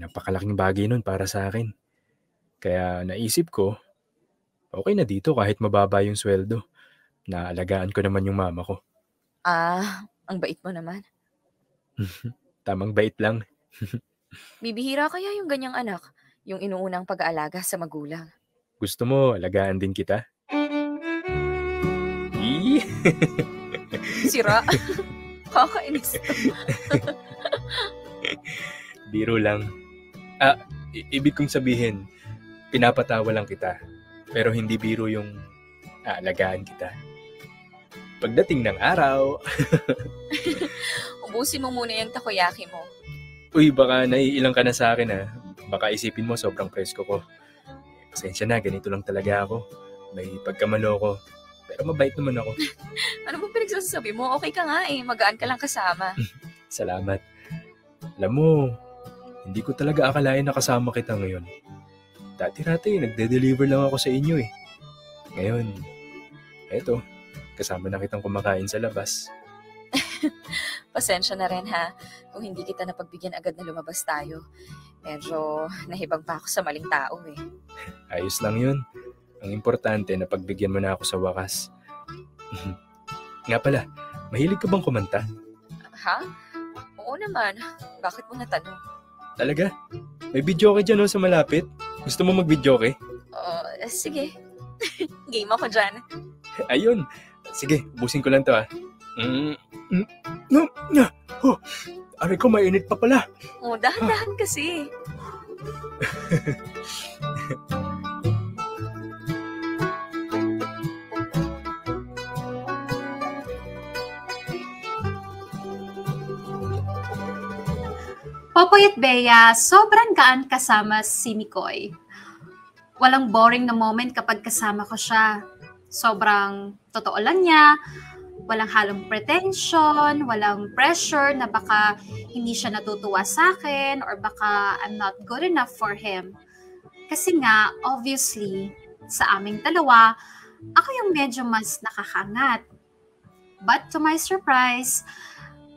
Napakalaking bagay nun para sa akin. Kaya naisip ko, okay na dito kahit mababa yung sweldo. Naalagaan ko naman yung mama ko. Ang bait mo naman. Tamang bait lang. Bibihira kaya yung ganyang anak, yung inuunang pag-aalaga sa magulang. Gusto mo, alagaan din kita? Sira. Kakainis. Biro lang. Ibig kong sabihin, pinapatawa lang kita. Pero hindi biro yung aalagaan kita. Pagdating ng araw. Ubusin mo muna yung takoyaki mo. Uy, baka naiilang ka na sa akin ha. Baka isipin mo sobrang presko ko. Pasensya na, ganito lang talaga ako. May pagkamaloko. Pero mabait naman ako. Ano ba pinagsasabi mo? Okay ka nga eh. Magaan ka lang kasama. Salamat. Alam mo, hindi ko talaga akalain na kasama kita ngayon. Dati-rati, nagde-deliver lang ako sa inyo eh. Ngayon, eto, kasama na kitang kumakain sa labas. Pasensya na rin ha. Kung hindi kita napagbigyan agad na lumabas tayo. Medyo nahibang pa ako sa maling tao eh. Ayos lang yun. Ang importante na pagbigyan mo na ako sa wakas. Nga pala, mahilig ka bang kumanta? Ha? Oo naman. Bakit mo natanong? Talaga? May videoke dyan sa malapit? Gusto mo mag-videoke? Sige. Game ako dyan. Ayun. Sige, busin ko lang to Aray ko, mainit pa pala. Dahan-dahan kasi. Popoy at Bea, sobrang gaan kasama si Mikoy. Walang boring na moment kapag kasama ko siya. Sobrang totoo lang niya, walang halong pretension, walang pressure na baka hindi siya natutuwa sa akin or baka I'm not good enough for him. Kasi nga, obviously, sa aming dalawa, ako yung medyo mas nakakangat. But to my surprise,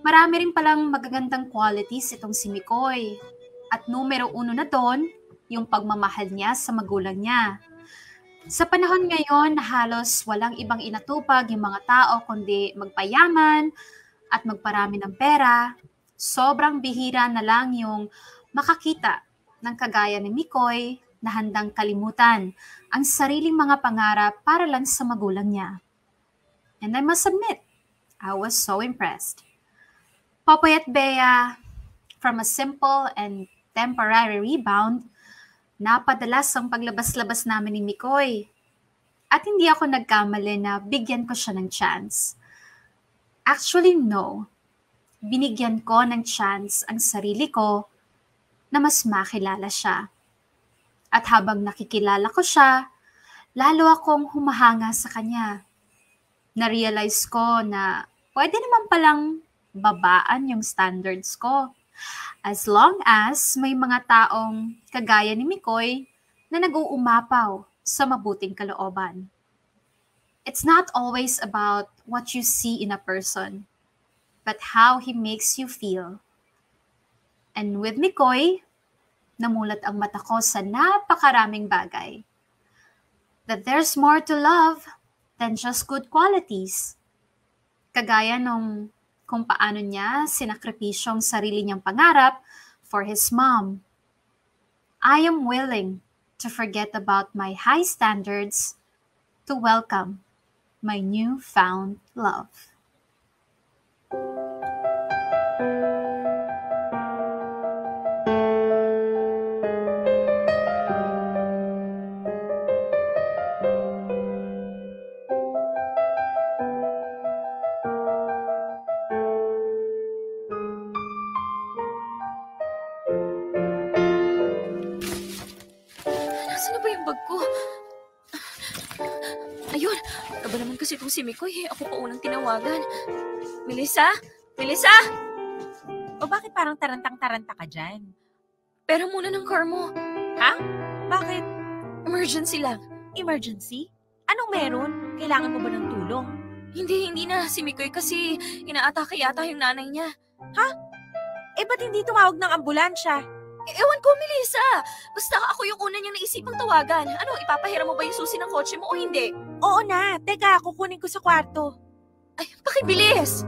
marami rin palang magagandang qualities itong si Mikoy. At numero 1 na doon, yung pagmamahal niya sa magulang niya. Sa panahon ngayon, halos walang ibang inatupag yung mga tao kundi magpayaman at magparami ng pera. Sobrang bihira na lang yung makakita ng kagaya ni Mikoy na handang kalimutan ang sariling mga pangarap para lang sa magulang niya. And I must admit, I was so impressed. Popoy at Bea, from a simple and temporary rebound, napadalas ang paglabas-labas namin ni Mikoy. At hindi ako nagkamali na bigyan ko siya ng chance. Actually, no. Binigyan ko ng chance ang sarili ko na mas makilala siya. At habang nakikilala ko siya, lalo akong humahanga sa kanya. Na-realize ko na pwede naman palang babaan yung standards ko. As long as may mga taong kagaya ni Mikoy na nag-uumapaw sa mabuting kalooban. It's not always about what you see in a person, but how he makes you feel. And with Mikoy, namulat ang mata ko sa napakaraming bagay. That there's more to love than just good qualities. Kagaya nung kung paano niya sinakripisyo ang sarili niyang pangarap for his mom. I am willing to forget about my high standards to welcome my newfound love. Nasaan na ba yung bag ko? Ayun, kaba naman kasi itong si Mikoy. Ako pa unang tinawagan. Melissa? Melissa? O bakit parang tarantang-taranta ka dyan? Pera muna ng car mo. Ha? Bakit? Emergency lang. Emergency? Anong meron? Kailangan mo ba ng tulong? Hindi na. Si Mikoy kasi inaatake yata yung nanay niya. Eh, ba't hindi tumawag ng ambulansya? Ewan ko, Melissa. Basta ako yung una niyang naisipang tawagan. Ano, ipapahiram mo ba yung susi ng kotse mo o hindi? Oo na. Teka, kukunin ko sa kwarto. Ay, pakibilis!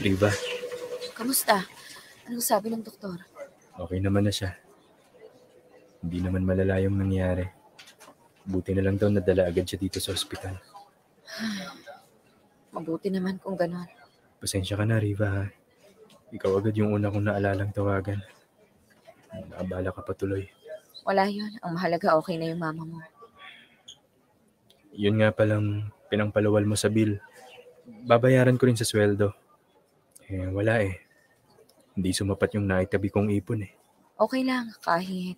Riva, Kamusta? Anong sabi ng doktor? okay naman na siya. Hindi naman malala yung nangyari. Buti na lang daw nadala agad siya dito sa ospital. Mabuti naman kung ganon. Pasensya ka na, Riva, ha? Ikaw agad yung una kong naalalang tawagan. Naabala ka pa tuloy. Wala yun. Ang mahalaga okay na yung mama mo. Yun nga palang pinangpalawal mo sa bill. Babayaran ko rin sa sweldo. Eh, wala eh. Hindi sumapat yung naitabi kong ipon eh. Okay lang, kahit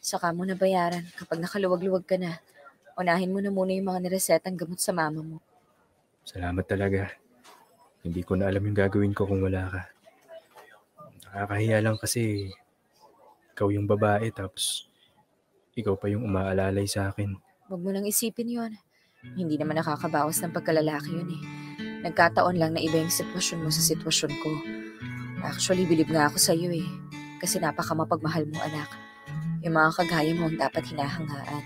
saka mo na bayaran kapag nakaluwag-luwag ka na. Unahin mo na muna yung mga niresetang gamot sa mama mo. Salamat talaga. Hindi ko na alam yung gagawin ko kung wala ka. Nakakahiya lang kasi ikaw yung babae tapos ikaw pa yung umaalalay sa akin. Huwag mo nang isipin yon. Hindi naman nakakabawas ng pagkalalaki yun eh. Nagkataon lang na iba yung sitwasyon mo sa sitwasyon ko. Actually, bilib nga ako sa'yo eh. Kasi napakamapagmahal mong anak. Yung mga kagaya mo ang dapat hinahanghaan.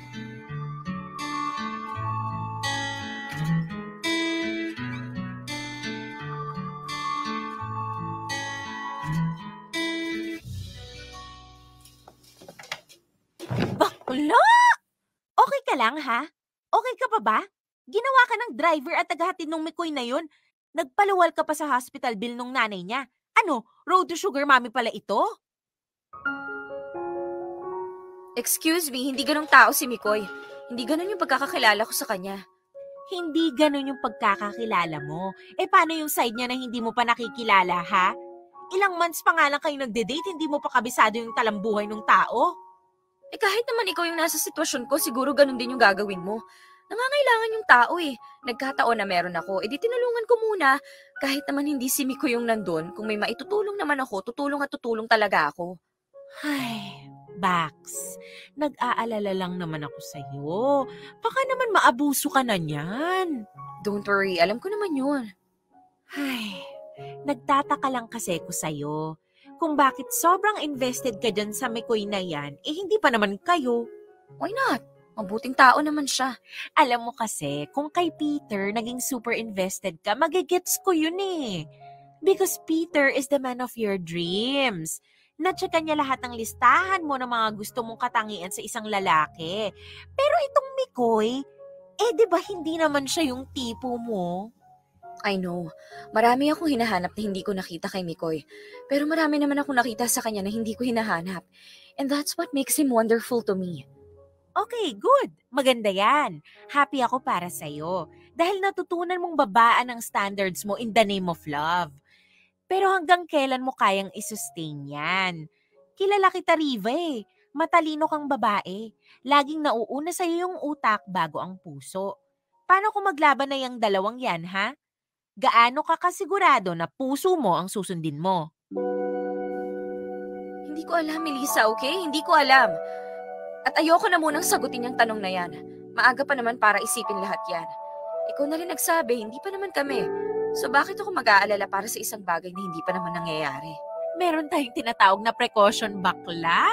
lang ha? Okay ka pa ba? Ginawa ka ng driver at tagahatid ng Mikoy na yun. Nagpaluwal ka pa sa hospital bill nung nanay niya. Ano, road to sugar mommy pala ito? Excuse me, hindi ganong tao si Mikoy. Hindi ganon yung pagkakakilala ko sa kanya. Hindi ganun yung pagkakakilala mo. Paano yung side niya na hindi mo pa nakikilala, ha? Ilang months pa nga lang kayo nagde-date, hindi mo pa kabisado yung talambuhay ng tao? Kahit naman ikaw yung nasa sitwasyon ko, siguro ganon din yung gagawin mo. Nangangailangan yung tao Nagkataon na meron ako, di tinulungan ko muna. Kahit naman hindi si Mikoy yung nandun, kung may maitutulong naman ako, tutulong at tutulong talaga ako. Ay, Bax, nag-aalala lang naman ako sa'yo. Baka naman maabuso ka na niyan. Don't worry, alam ko naman yun. Ay, nagtataka lang kasi ko sa'yo. Kung bakit sobrang invested ka dyan sa Mikoy na yan, hindi pa naman kayo. Why not? Mabuting tao naman siya. Alam mo kasi, kung kay Peter naging super invested ka, magigets ko yun Because Peter is the man of your dreams. Na-checkan niya lahat ng listahan mo ng mga gusto mong katangian sa isang lalaki. Pero itong Mikoy, di ba hindi naman siya yung tipo mo? I know. Marami akong hinahanap na hindi ko nakita kay Mikoy. Pero marami naman akong nakita sa kanya na hindi ko hinahanap. And that's what makes him wonderful to me. Okay, good. Maganda yan. Happy ako para sa'yo. Dahil natutunan mong babaan ang standards mo in the name of love. Pero hanggang kailan mo kayang isustain yan? Kilala kita, Riva Matalino kang babae. Laging nauuna sa'yo yung utak bago ang puso. Paano kung maglaban na yung dalawang yan, ha? Gaano ka kasigurado na puso mo ang susundin mo? Hindi ko alam, Melissa, okay? Hindi ko alam. At ayoko na munang sagutin yung tanong na yan. Maaga pa naman para isipin lahat yan. Ikaw na rin nagsabi, hindi pa naman kami. So bakit ako mag-aalala para sa isang bagay na hindi pa naman nangyayari? Meron tayong tinatawag na precaution bakla.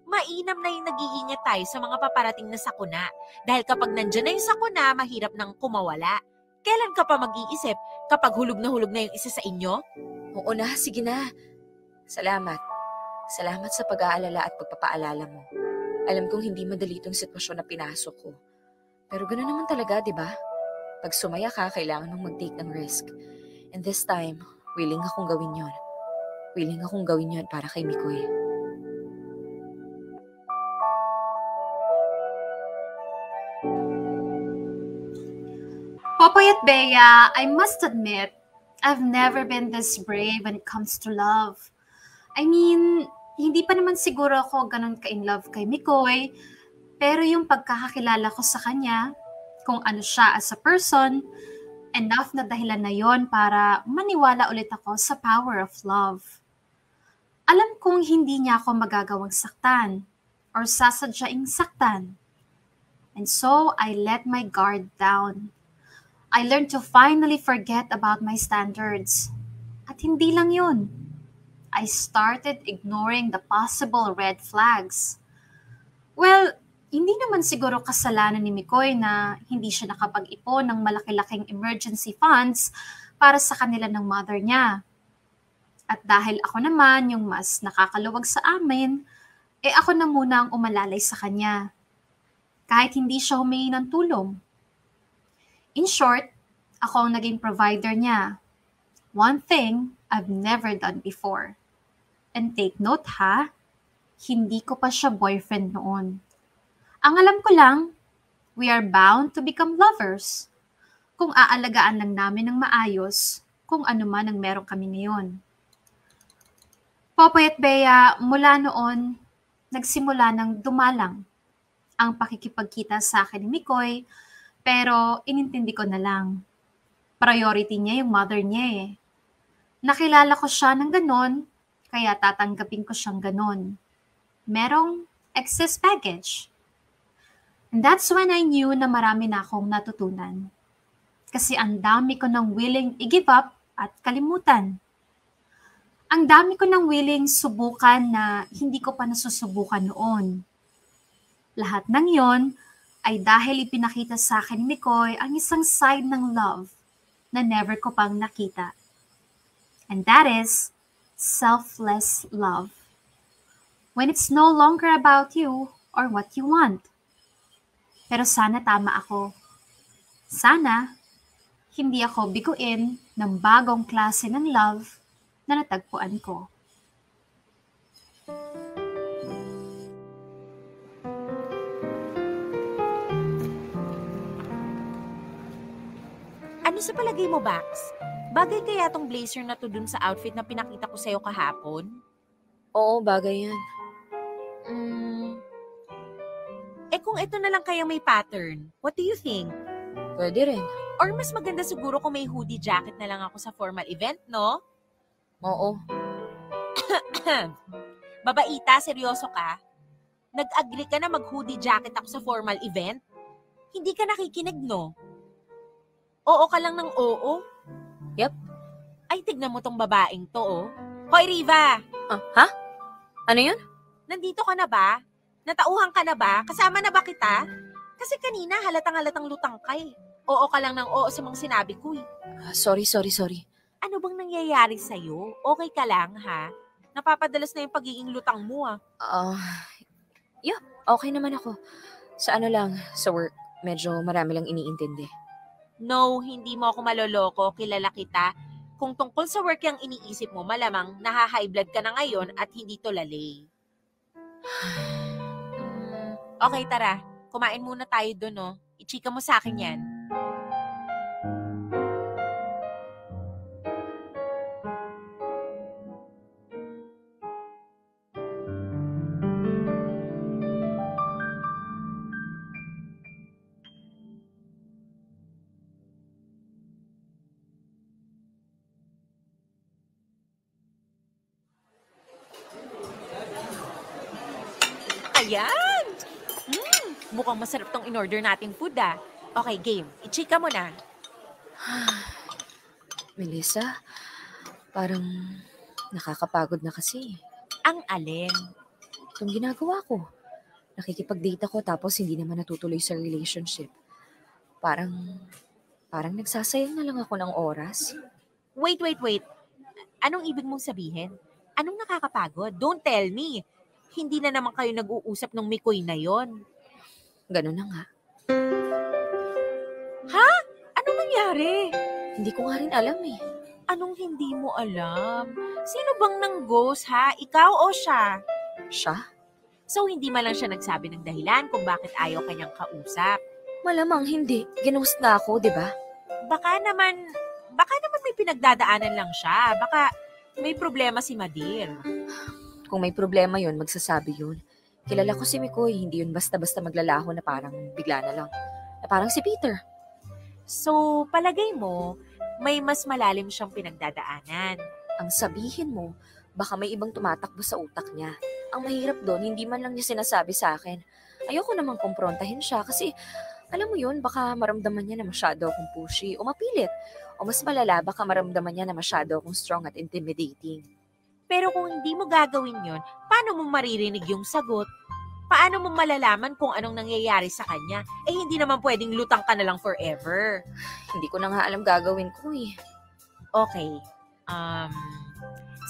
Mainam na yung nag-iingat tayo sa mga paparating na sakuna. Dahil kapag nandyan na yung sakuna, mahirap nang kumawala. Kailan ka pa mag-iisip kapag hulog na yung isa sa inyo? Oo na, sige na. Salamat. Salamat sa pag-aalala at pagpapaalala mo. Alam kong hindi madali itong sitwasyon na pinasok ko. Pero gano'n naman talaga, di ba? Pag sumaya ka, kailangan mong mag-take ng risk. And this time, willing akong gawin yon. Willing akong gawin yon para kay Mikoy. Popoy at Bea, I must admit, I've never been this brave when it comes to love. I mean, hindi pa naman siguro ako ganun ka-in love kay Mikoy, pero yung pagkakakilala ko sa kanya, kung ano siya as a person, enough na dahilan na yon para maniwala ulit ako sa power of love. Alam kong hindi niya ako magagawang saktan or sasadyaing saktan. And so, I let my guard down. I learned to finally forget about my standards. At hindi lang yun. I started ignoring the possible red flags. Well, hindi naman siguro kasalanan ni Mikoy na hindi siya nakapag-ipon ng malaki-laking emergency funds para sa kanila ng mother niya. At dahil ako naman yung mas nakakaluwag sa amin, ako na muna ang umalalay sa kanya. Kahit hindi siya humingi ng tulong. In short, ako ang naging provider niya. One thing I've never done before. And take note ha, hindi ko pa siya boyfriend noon. Ang alam ko lang, we are bound to become lovers. Kung aalagaan lang namin ng maayos, kung ano man ang meron kami ngayon. Popoy at Bea, mula noon, nagsimula ng dumalang ang pakikipagkita sa akin ni Mikoy, pero inintindi ko na lang. Priority niya yung mother niya Nakilala ko siya ng ganon, kaya tatanggapin ko siyang ganon. Merong excess baggage. And that's when I knew na marami na akong natutunan. Kasi ang dami ko nang willing i-give up at kalimutan. Ang dami ko nang willing subukan na hindi ko pa nasusubukan noon. Lahat ng yon ay dahil ipinakita sa akin ni Mikoy ang isang side ng love na never ko pang nakita. And that is selfless love. When it's no longer about you or what you want. Pero sana tama ako. Sana hindi ako biguin ng bagong klase ng love na natagpuan ko. Ano sa palagay mo, Bax? Bagay kaya tong blazer na to dun sa outfit na pinakita ko sa'yo kahapon? Oo, bagay yan. Kung ito na lang kaya may pattern, what do you think? Pwede rin. Or mas maganda siguro kung may hoodie jacket na lang ako sa formal event, no? Oo. Babaita, seryoso ka? Nag-agree ka na mag-hoodie jacket ako sa formal event? Hindi ka nakikinig, no? Oo ka lang ng oo? Yep. Ay, tignan mo tong babaeng to, oh. Hoy, Riva! Ha? Ano yun? Nandito ka na ba? Natauhan ka na ba? Kasama na ba kita? Kasi kanina halatang-halatang lutang ka eh. Oo ka lang ng oo sa mga sinabi ko eh. Sorry. Ano bang nangyayari sa'yo? Okay ka lang, ha? Napapadalas na yung pagiging lutang mo, ah. Yeah, okay naman ako. Sa ano lang, sa work, medyo marami lang iniintindi. No, hindi mo ako maloloko. Kilala kita. Kung tungkol sa work yung iniisip mo, malamang naha-high blood ka na ngayon at hindi to lalay. Okay, tara. Kumain muna tayo doon, no? Ichika mo sa akin yan. Ayan! Mukhang masarap tong in-order nating food, ah. Okay, game. Ichika mo na. Melissa, parang nakakapagod na kasi. Ang alin? Itong ginagawa ko. Nakikipag-date ako tapos hindi naman natutuloy sa relationship. Parang nagsasayang na lang ako ng oras. Wait. Anong ibig mong sabihin? Anong nakakapagod? Don't tell me. Hindi na naman kayo nag-uusap ng Mikoy na yon. Ganun na nga. Ha? Anong nangyari? Hindi ko nga rin alam eh. Anong hindi mo alam? Sino bang nang ghost, ha? Ikaw o siya? Siya? So, hindi man lang siya nagsabi ng dahilan kung bakit ayaw kanyang kausap. Malamang hindi. Ginost na ako, di ba? Baka naman may pinagdadaanan lang siya. Baka may problema si Madir. Kung may problema yun, magsasabi yun. Kilala ko si Mikoy, hindi yun basta-basta maglalaho na parang bigla na lang. Na parang si Peter. So, palagay mo, may mas malalim siyang pinagdadaanan. Ang sabihin mo, baka may ibang tumatakbo sa utak niya. Ang mahirap doon, hindi man lang niya sinasabi sa akin. Ayoko namang kumprontahin siya kasi, alam mo yun, baka maramdaman niya na masyado akong pushy o mapilit. O mas malala, baka maramdaman niya na masyado akong strong at intimidating. Pero kung hindi mo gagawin yon, paano mo maririnig yung sagot? Paano mo malalaman kung anong nangyayari sa kanya? Hindi naman pwedeng lutang ka na lang forever. Hindi ko na nga alam gagawin ko eh. Okay.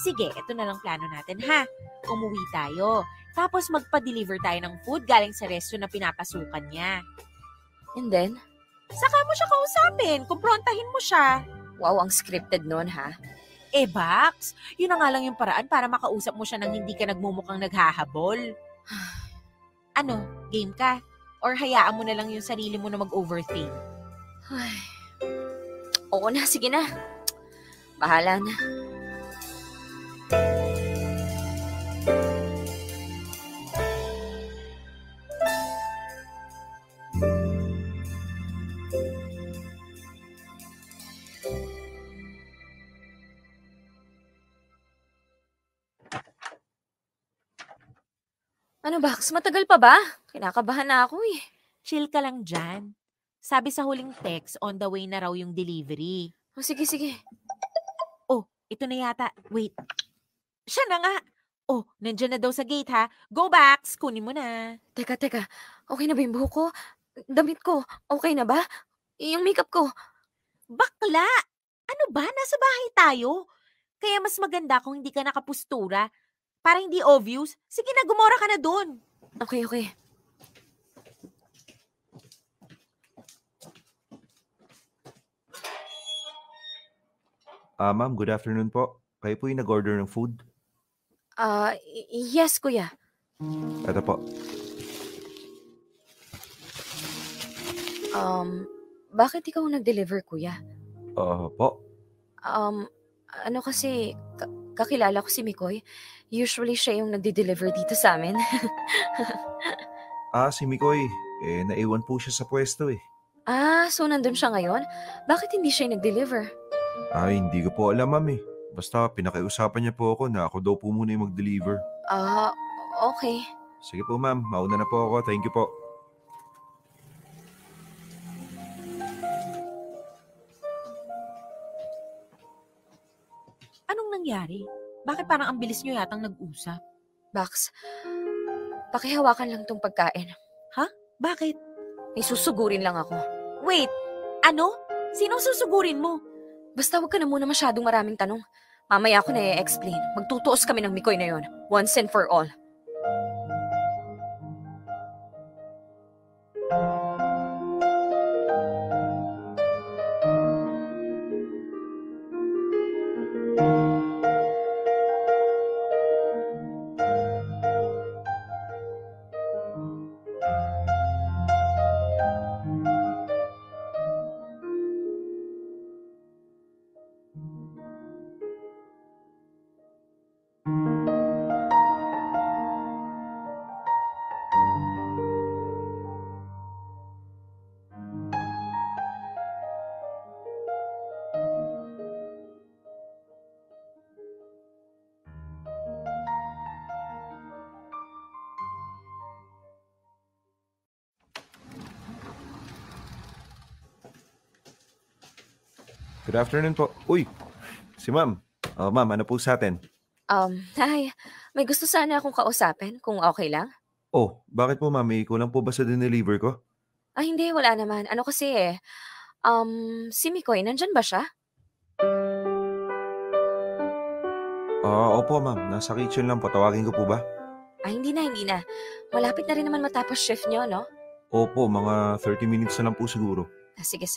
Sige, ito na lang plano natin, ha? Umuwi tayo. Tapos magpa-deliver tayo ng food galing sa resto na pinapasukan niya. And then? Saka mo siya kausapin. Kumprontahin mo siya. Wow, ang scripted nun ha? Bax, yun na nga lang yung paraan para makausap mo siya nang hindi ka nagmumukhang naghahabol. Ano, game ka? Or hayaan mo na lang yung sarili mo na mag-overthink? Ay. Oo na, sige na. Bahala na. Ano Bax, matagal pa ba? Kinakabahan na ako eh. Chill ka lang dyan. Sabi sa huling text, on the way na raw yung delivery. Oh, sige. Oh, ito na yata. Wait. Siya na nga. Oh, nandiyan na daw sa gate ha. Go Bax, kunin mo na. Teka. Okay na ba yung buhok ko? Damit ko, okay na ba? Yung makeup ko. Bakla! Ano ba? Nasa bahay tayo. Kaya mas maganda kung hindi ka nakapustura. Para hindi obvious. Sige na, gumora ka na dun. Okay. Ma'am, good afternoon po. Kayo po yung nag-order ng food? Yes, kuya. Ito po. Bakit ikaw nag-deliver, kuya? Po. Ano kasi, kakilala ko si Mikoy. Usually siya yung nagde-deliver dito sa amin. Si Mikoy. Naiwan po siya sa pwesto eh. So nandun siya ngayon? Bakit hindi siya nag-deliver? Hindi ko po alam, ma'am eh. Basta pinakiusapan niya po ako na ako daw po muna yung mag-deliver. Okay. Sige po, ma'am. Mauna na po ako. Thank you po. Anong nangyari? Bakit parang ang bilis nyo yatang nag-usap? Bax, pakihawakan lang tong pagkain. Bakit? May susugurin lang ako. Wait, ano? Sinong susugurin mo? Basta wag ka na muna masyadong maraming tanong. Mamaya ako na i-explain. Magtutuos kami ng Mikoy na yon. Once and for all. Good afternoon po. Uy, si ma'am. Ma'am, ano po sa atin? Hi. May gusto sana akong kausapin, kung okay lang. Bakit po ma'am? May kulang po ba sa dineliver ko? Hindi, wala naman. Ano kasi si Mikoy, nandyan ba siya? Opo ma'am. Nasa kitchen lang po. Tawagin ko po ba? Hindi na. Malapit na rin naman matapos shift nyo, no? Opo, mga 30 minutes na lang po siguro. Sige.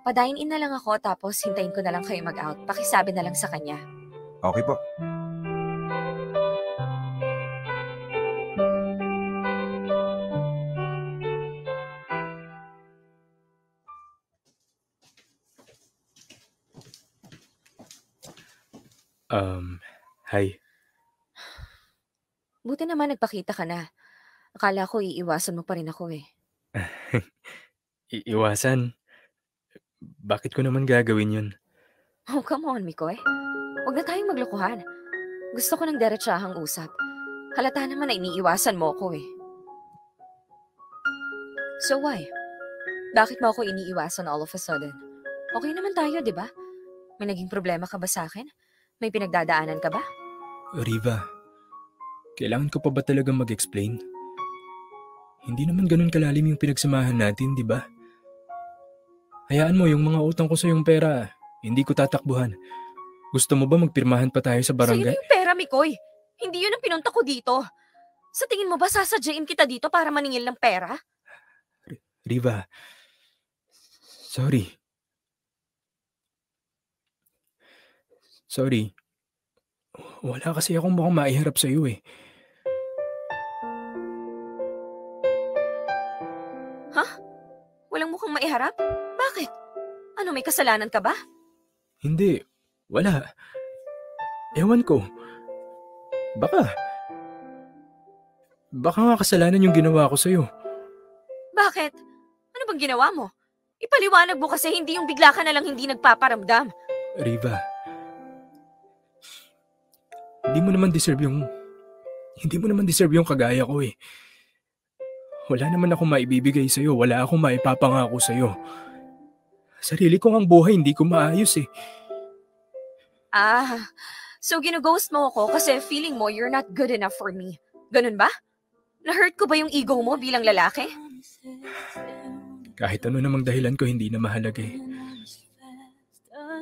Pa-dine in na lang ako tapos hintayin ko na lang kayo mag-out. Pakisabi na lang sa kanya. Okay po. Hi. Buti naman nagpakita ka na. Akala ko iiwasan mo pa rin ako eh. Iiwasan? Bakit ko naman gagawin yun? Oh, come on, Mikoy. Huwag na tayong maglokohan. Gusto ko ng diretsahang usap. Halata naman na iniiwasan mo ako eh. So why? Bakit mo ako iniiwasan all of a sudden? Okay naman tayo, di ba? May naging problema ka ba sa akin? May pinagdadaanan ka ba? Riva, kailangan ko pa ba talagang mag-explain? Hindi naman ganun kalalim yung pinagsamahan natin, di ba? Hayaan mo, yung mga utang ko sa yung pera, hindi ko tatakbuhan. Gusto mo ba magpirmahan pa tayo sa barangay? Sa'yo na yung pera, Mikoy. Hindi yun ang pinunta ko dito. Sa tingin mo ba sasadyain kita dito para maningil ng pera? Riva, sorry. Wala kasi akong mukhang maiharap sa'yo eh. Walang mukhang maiharap? Bakit? Ano, may kasalanan ka ba? Hindi, wala. Ewan ko. Baka nga kasalanan yung ginawa ko sa'yo. Bakit? Ano bang ginawa mo? Ipaliwanag mo kasi hindi yung bigla ka na lang hindi nagpaparamdam. Riva, hindi mo naman deserve yung kagaya ko eh. Wala naman akong maibibigay sa'yo, wala akong maipapangako sa'yo. Sarili ko ang buhay, hindi ko maayos eh. So ginughost mo ako kasi feeling mo you're not good enough for me. Ganun ba? Na-hurt ko ba yung ego mo bilang lalaki? Kahit ano namang dahilan ko, hindi na mahalaga eh.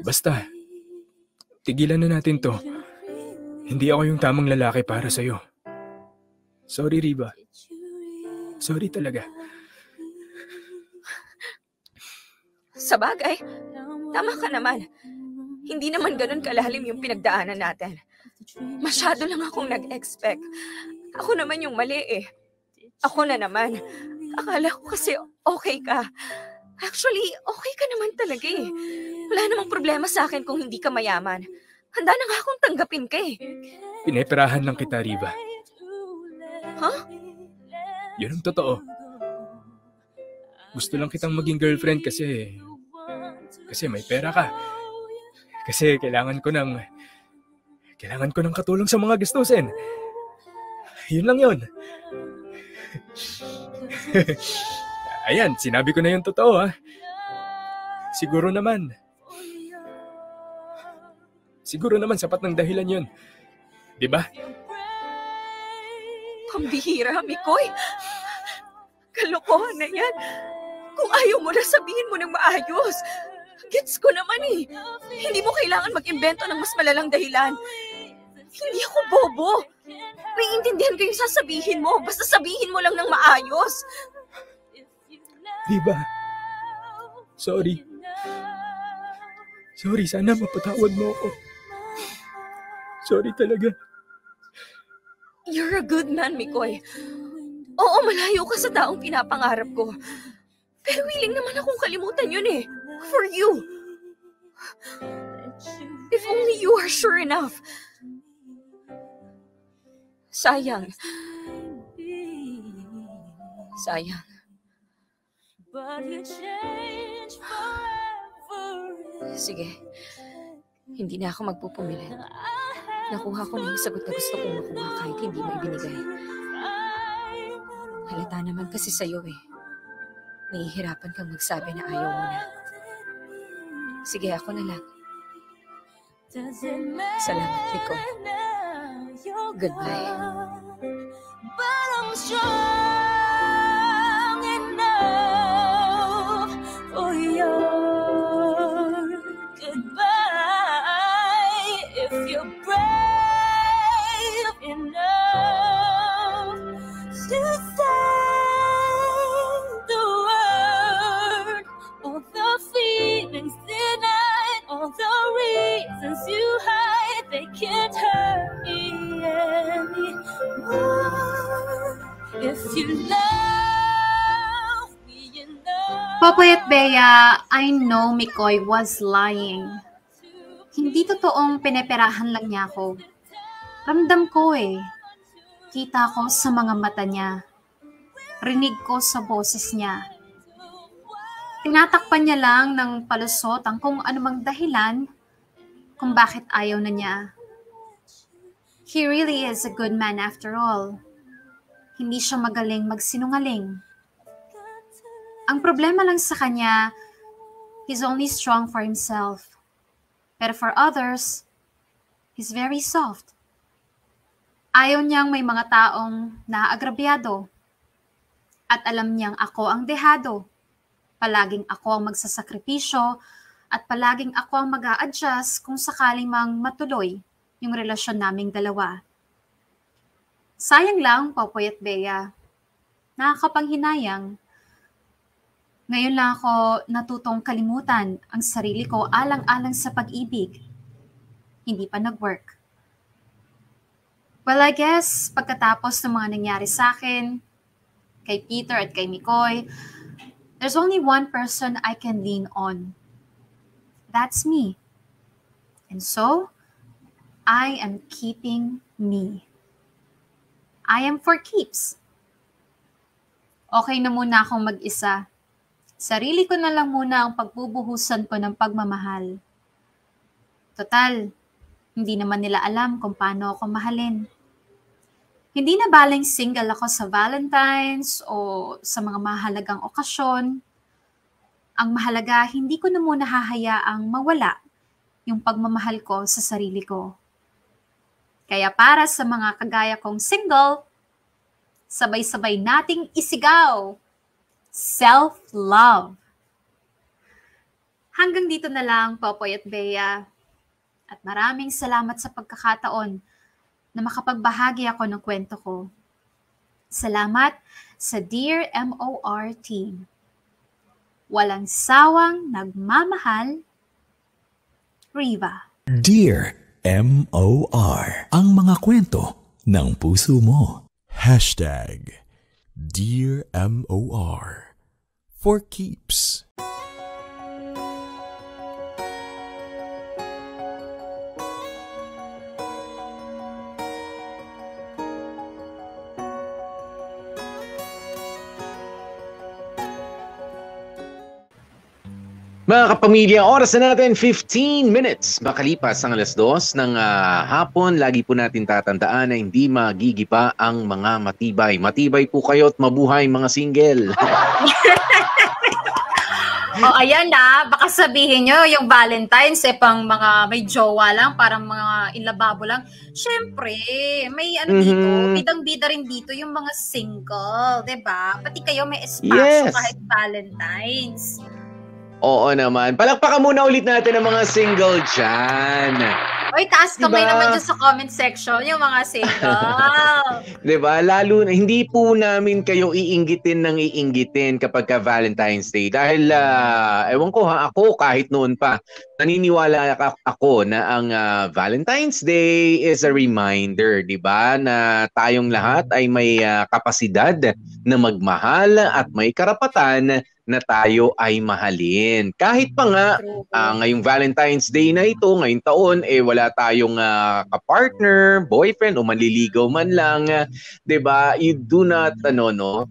Basta, tigilan na natin to. Hindi ako yung tamang lalaki para sa'yo. Sorry, Riva. Sorry talaga. Sa bagay, tama ka naman. Hindi naman ganun kalalim yung pinagdaanan natin. Masyado lang akong nag-expect. Ako naman yung mali eh. Ako na naman. Akala ko kasi okay ka. Actually, okay ka naman talaga eh. Wala namang problema sa akin kung hindi ka mayaman. Handa na nga akong tanggapin ka eh. Pineperahan lang kita, Riva. Huh? Yun ang totoo. Gusto lang kitang maging girlfriend kasi may pera ka. Kasi kailangan ko ng katulong sa mga gastusin. Yun lang yun. Ayan, sinabi ko na yung totoo ha. Siguro naman sapat ng dahilan yun. Diba? Pambihira, Mikoy. Kalokohan na yan. Kung ayaw mo na, sabihin mo ng maayos. Gets ko naman eh. Hindi mo kailangan mag-imbento ng mas malalang dahilan. Hindi ako bobo. Naiintindihan ko yung sasabihin mo. Basta sabihin mo lang ng maayos. Diba? Sorry, sana mapatawad mo ako. Sorry talaga. You're a good man, Mikoy. Oo, malayo ka sa taong pinapangarap ko. Pero willing naman akong kalimutan yun eh. For you. If only you are sure enough. Sayang. Sige. Hindi na ako magpupumilit. Nakuha ko na yung sagot na gusto kong makuha kahit hindi mo ibinigay. Halata naman kasi sa'yo eh. Nahihirapan kang magsabi na ayaw mo na. Sige, ako na lang. Salamat, Mikoy. Goodbye. But I'm strong enough for your goodbye. If you're brave enough to say the word, all the feelings denied, all the reasons you hide, they can't hurt me anymore. If you love me enough. Popoy at Bea, I know Mikoy was lying. Hindi totoong pineperahan lang niya ako. Ramdam ko eh. Kita ko sa mga mata niya. Rinig ko sa boses niya. Tinatakpan niya lang ng palusot ang kung anumang dahilan kung bakit ayaw na niya. He really is a good man after all. Hindi siya magaling magsinungaling. Ang problema lang sa kanya, he's only strong for himself. Pero for others, he's very soft. Ayaw niyang may mga taong naaagrabyado. At alam niyang ako ang dehado. Palaging ako ang magsasakripisyo at palaging ako ang mag-a-adjust kung sakaling mang matuloy yung relasyon naming dalawa. Sayang lang, Popoy at Bea. Nakakapanghinayang. Ngayon lang ako natutong kalimutan ang sarili ko alang-alang sa pag-ibig. Hindi pa nag-work. Well, I guess, pagkatapos ng mga nangyari sa akin, kay Peter at kay Mikoy, there's only one person I can lean on. That's me. And so, I am keeping me. I am for keeps. Okay na muna akong mag-isa. Sarili ko na lang muna ang pagbubuhusan ko ng pagmamahal. Total, hindi naman nila alam kung paano ako mahalin. Hindi na baling single ako sa Valentine's o sa mga mahalagang okasyon. Ang mahalaga, hindi ko na muna hahayaang mawala yung pagmamahal ko sa sarili ko. Kaya para sa mga kagaya kong single, sabay-sabay nating isigaw. Self-love. Hanggang dito na lang, Popoy at Bea. At maraming salamat sa pagkakataon na makapagbahagi ako ng kwento ko. Salamat sa Dear MOR team. Walang sawang nagmamahal, Riva. Dear M.O.R. Ang mga kwento ng puso mo. Dear M.O.R. For keeps. Mga kapamilya, oras na natin 15 minutes makalipas ang 2:00 ng hapon. Lagi po natin tatandaan na hindi magigiba ang mga matibay. Matibay po kayo at mabuhay mga single. Ayan na, baka sabihin nyo yung Valentine's pang mga may jowa lang, parang mga inlababo lang. Siyempre, may dito, bidang-bida rin dito yung mga single, 'di ba? Pati kayo may espasyo kahit Valentine's. Oo naman. Palakpakan muna ulit natin ang mga single dyan. Oy, taas kamay naman dyan sa comment section, yung mga single. Diba? Lalo na, hindi po namin kayo iinggitin kapag ka Valentine's Day. Dahil, ewan ko ako kahit noon pa, naniniwala ako na ang Valentine's Day is a reminder, diba? Na tayong lahat ay may kapasidad na magmahal at may karapatan na tayo ay mahalin. Kahit pa nga, ngayong Valentine's Day na ito, ngayong taon, wala tayong kapartner, boyfriend, o manliligaw man lang, diba? You do not,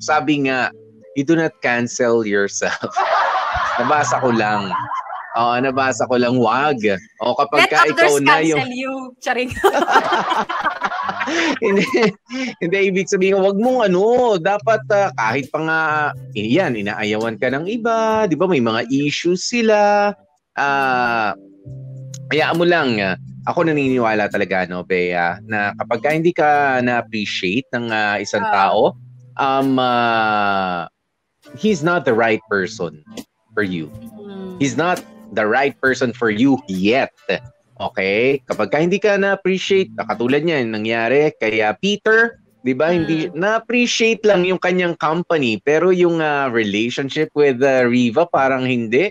sabi nga, you do not cancel yourself. Nabasa ko lang. Nabasa ko lang, wag. O kapag Let ikaw na yung... yung... you. Charing. hindi, ibig sabihin, wag mong dapat kahit pa nga, inaayawan ka ng iba, di ba, may mga issues sila, hayaan mo lang, ako naniniwala talaga, Bea, na kapag ka hindi ka na-appreciate ng isang tao, he's not the right person for you. He's not the right person for you yet. Okay? Kapag hindi ka na-appreciate, katulad niyan, nangyari kay Peter, di ba? Hindi na-appreciate lang yung kanyang company, pero yung relationship with Riva, parang hindi.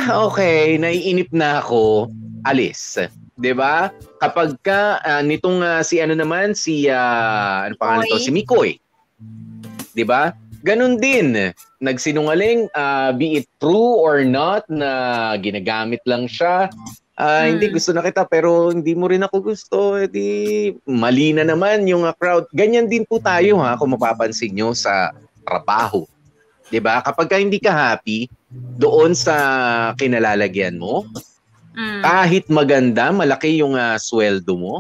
Okay, naiinip na ako, alis. Di ba? Kapag ka, nitong si ano pangalan to? Si Mikoy. Di ba? Ganun din, nagsinungaling, be it true or not, na ginagamit lang siya. Hindi gusto na kita pero hindi mo rin ako gusto. Mali na naman yung crowd. Ganyan din po tayo kung mapapansin nyo sa trabaho. 'Di ba? Kapag hindi ka happy doon sa kinalalagyan mo, kahit maganda, malaki yung sweldo mo,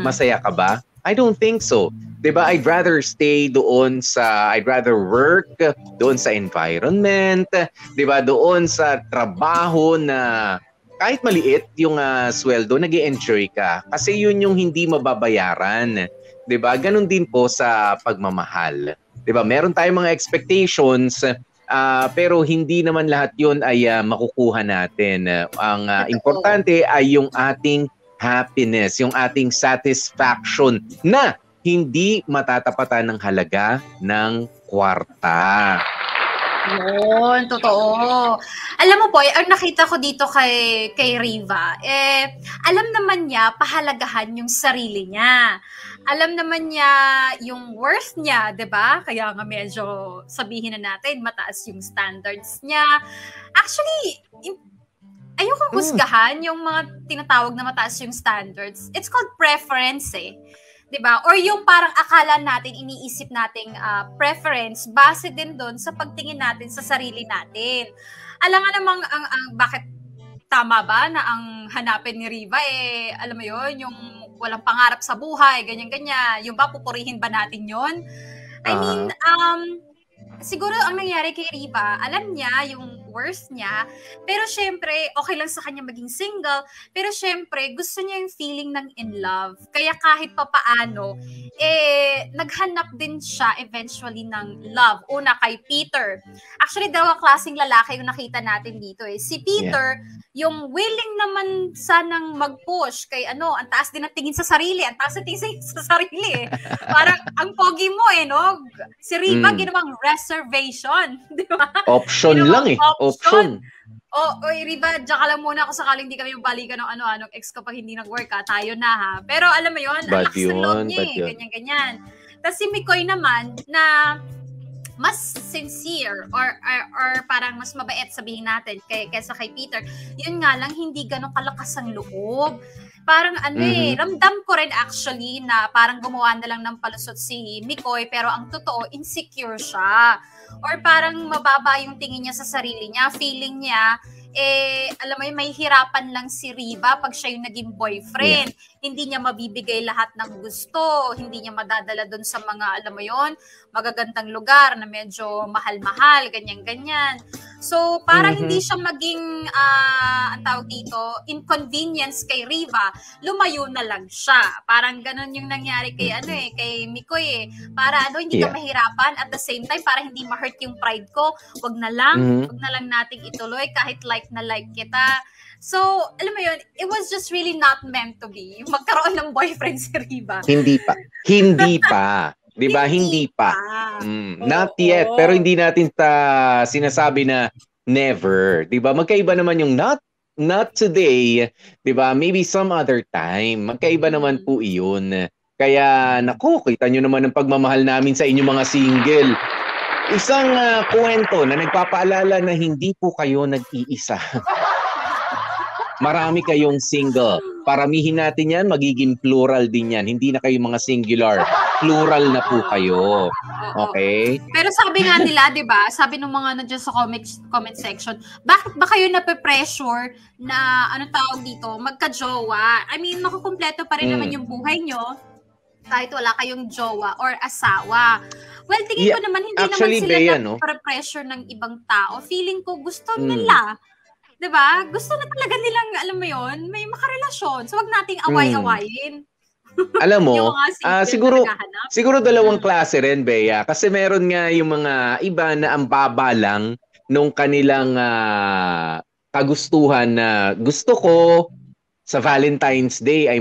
masaya ka ba? I don't think so. 'Di ba? I'd rather work doon sa environment, 'di ba? Doon sa trabaho na kahit maliit yung sweldo, nag-e-enjoy ka. Kasi yun yung hindi mababayaran. 'Di ba? Ganun din po sa pagmamahal. 'Di ba? Meron tayong mga expectations, pero hindi naman lahat yun ay makukuha natin. Ang importante ay yung ating happiness, yung ating satisfaction na hindi matatapatan ng halaga ng kwarta. Yun, totoo. Alam mo, Boy, ang nakita ko dito kay Riva, alam naman niya pahalagahan yung sarili niya. Alam naman niya yung worth niya, 'di ba? Kaya nga medyo sabihin na natin, mataas yung standards niya. Actually, ayokong husgahan yung mga tinatawag na mataas yung standards. It's called preference 'di ba? Or yung parang akala natin, iniisip nating preference base din doon sa pagtingin natin sa sarili natin. Alam nga namang bakit tama ba na ang hanapin ni Riva alam mo yon, yung walang pangarap sa buhay, ganyan-ganyan. Yung ba pupurihin ba natin yon? I mean, siguro ang nangyari kay Riva, alam niya yung worth niya, pero syempre, okay lang sa kanya maging single, pero syempre, gusto niya yung feeling ng in love. Kaya kahit papaano, naghanap din siya eventually ng love. Una kay Peter. Actually, dalawang klaseng lalaki yung nakita natin dito. Si Peter, yung willing naman sanang mag-push kay ang taas din ng tingin sa sarili, ang taas ng tingin sa sarili Parang, ang pogi mo no? Si Riva, ginawang reservation. Di ba? Option lang Option. Oy, Riva, diyan ka lang muna ako sakaling di kami balikan ng ano-anong ex kapag hindi nag-work ha. Tayo na ha. Pero alam mo yun, ang lakas ng loob niya eh. Ganyan-ganyan. Tapos si Mikoy naman, na mas sincere or parang mas mabait sabihin natin kaysa kay Peter, yun nga lang, hindi ganun kalakas ang loob. Parang ramdam ko rin actually na parang gumawa na lang ng palusot si Mikoy, pero ang totoo, insecure siya. Or parang mababa yung tingin niya sa sarili niya, feeling niya, alam mo yun, may hirapan lang si Riva pag siya yung naging boyfriend. Yeah. Hindi niya mabibigay lahat ng gusto, hindi niya madadala doon sa mga, alam mo yun, magagandang lugar na medyo mahal-mahal, ganyan-ganyan. So, parang hindi siya maging, ang tawag dito, inconvenience kay Riva, lumayo na lang siya. Parang ganun yung nangyari kay, kay Mikoy Para hindi ka mahirapan, at the same time, para hindi ma-hurt yung pride ko, wag na lang nating ituloy, kahit like na like kita. So, alam mo yun, it was just really not meant to be. Magkaroon ng boyfriend si Riva. Hindi pa. Diba? Hindi pa. Not yet. Pero hindi natin sinasabi na never. Diba? Magkaiba naman yung not today. Diba? Maybe some other time. Magkaiba naman po iyon. Kaya, kita nyo naman ang pagmamahal namin sa inyong mga single. Isang kwento na nagpapaalala na hindi po kayo nag-iisa. Marami kayong single. Paramihin natin yan, magiging plural din yan. Hindi na kayo mga singular. Plural na po kayo. Okay? Pero sabi nga nila, di ba? Sabi ng mga nandiyan sa comment section, bakit ba kayo nape-pressure na, tawag dito, magka-jowa? I mean, makukumpleto pa rin naman yung buhay nyo kahit wala kayong jowa or asawa. Well, tingin ko naman, hindi actually, naman sila nape-pressure ng ibang tao. Feeling ko gusto nila. Diba? Gusto na talaga nilang, alam mo yon, may makarelasyon. So, wag nating away-awayin. Alam mo, siguro dalawang klase rin, Bea. Kasi meron nga yung mga iba na ang baba lang nung kanilang kagustuhan na gusto ko sa Valentine's Day ay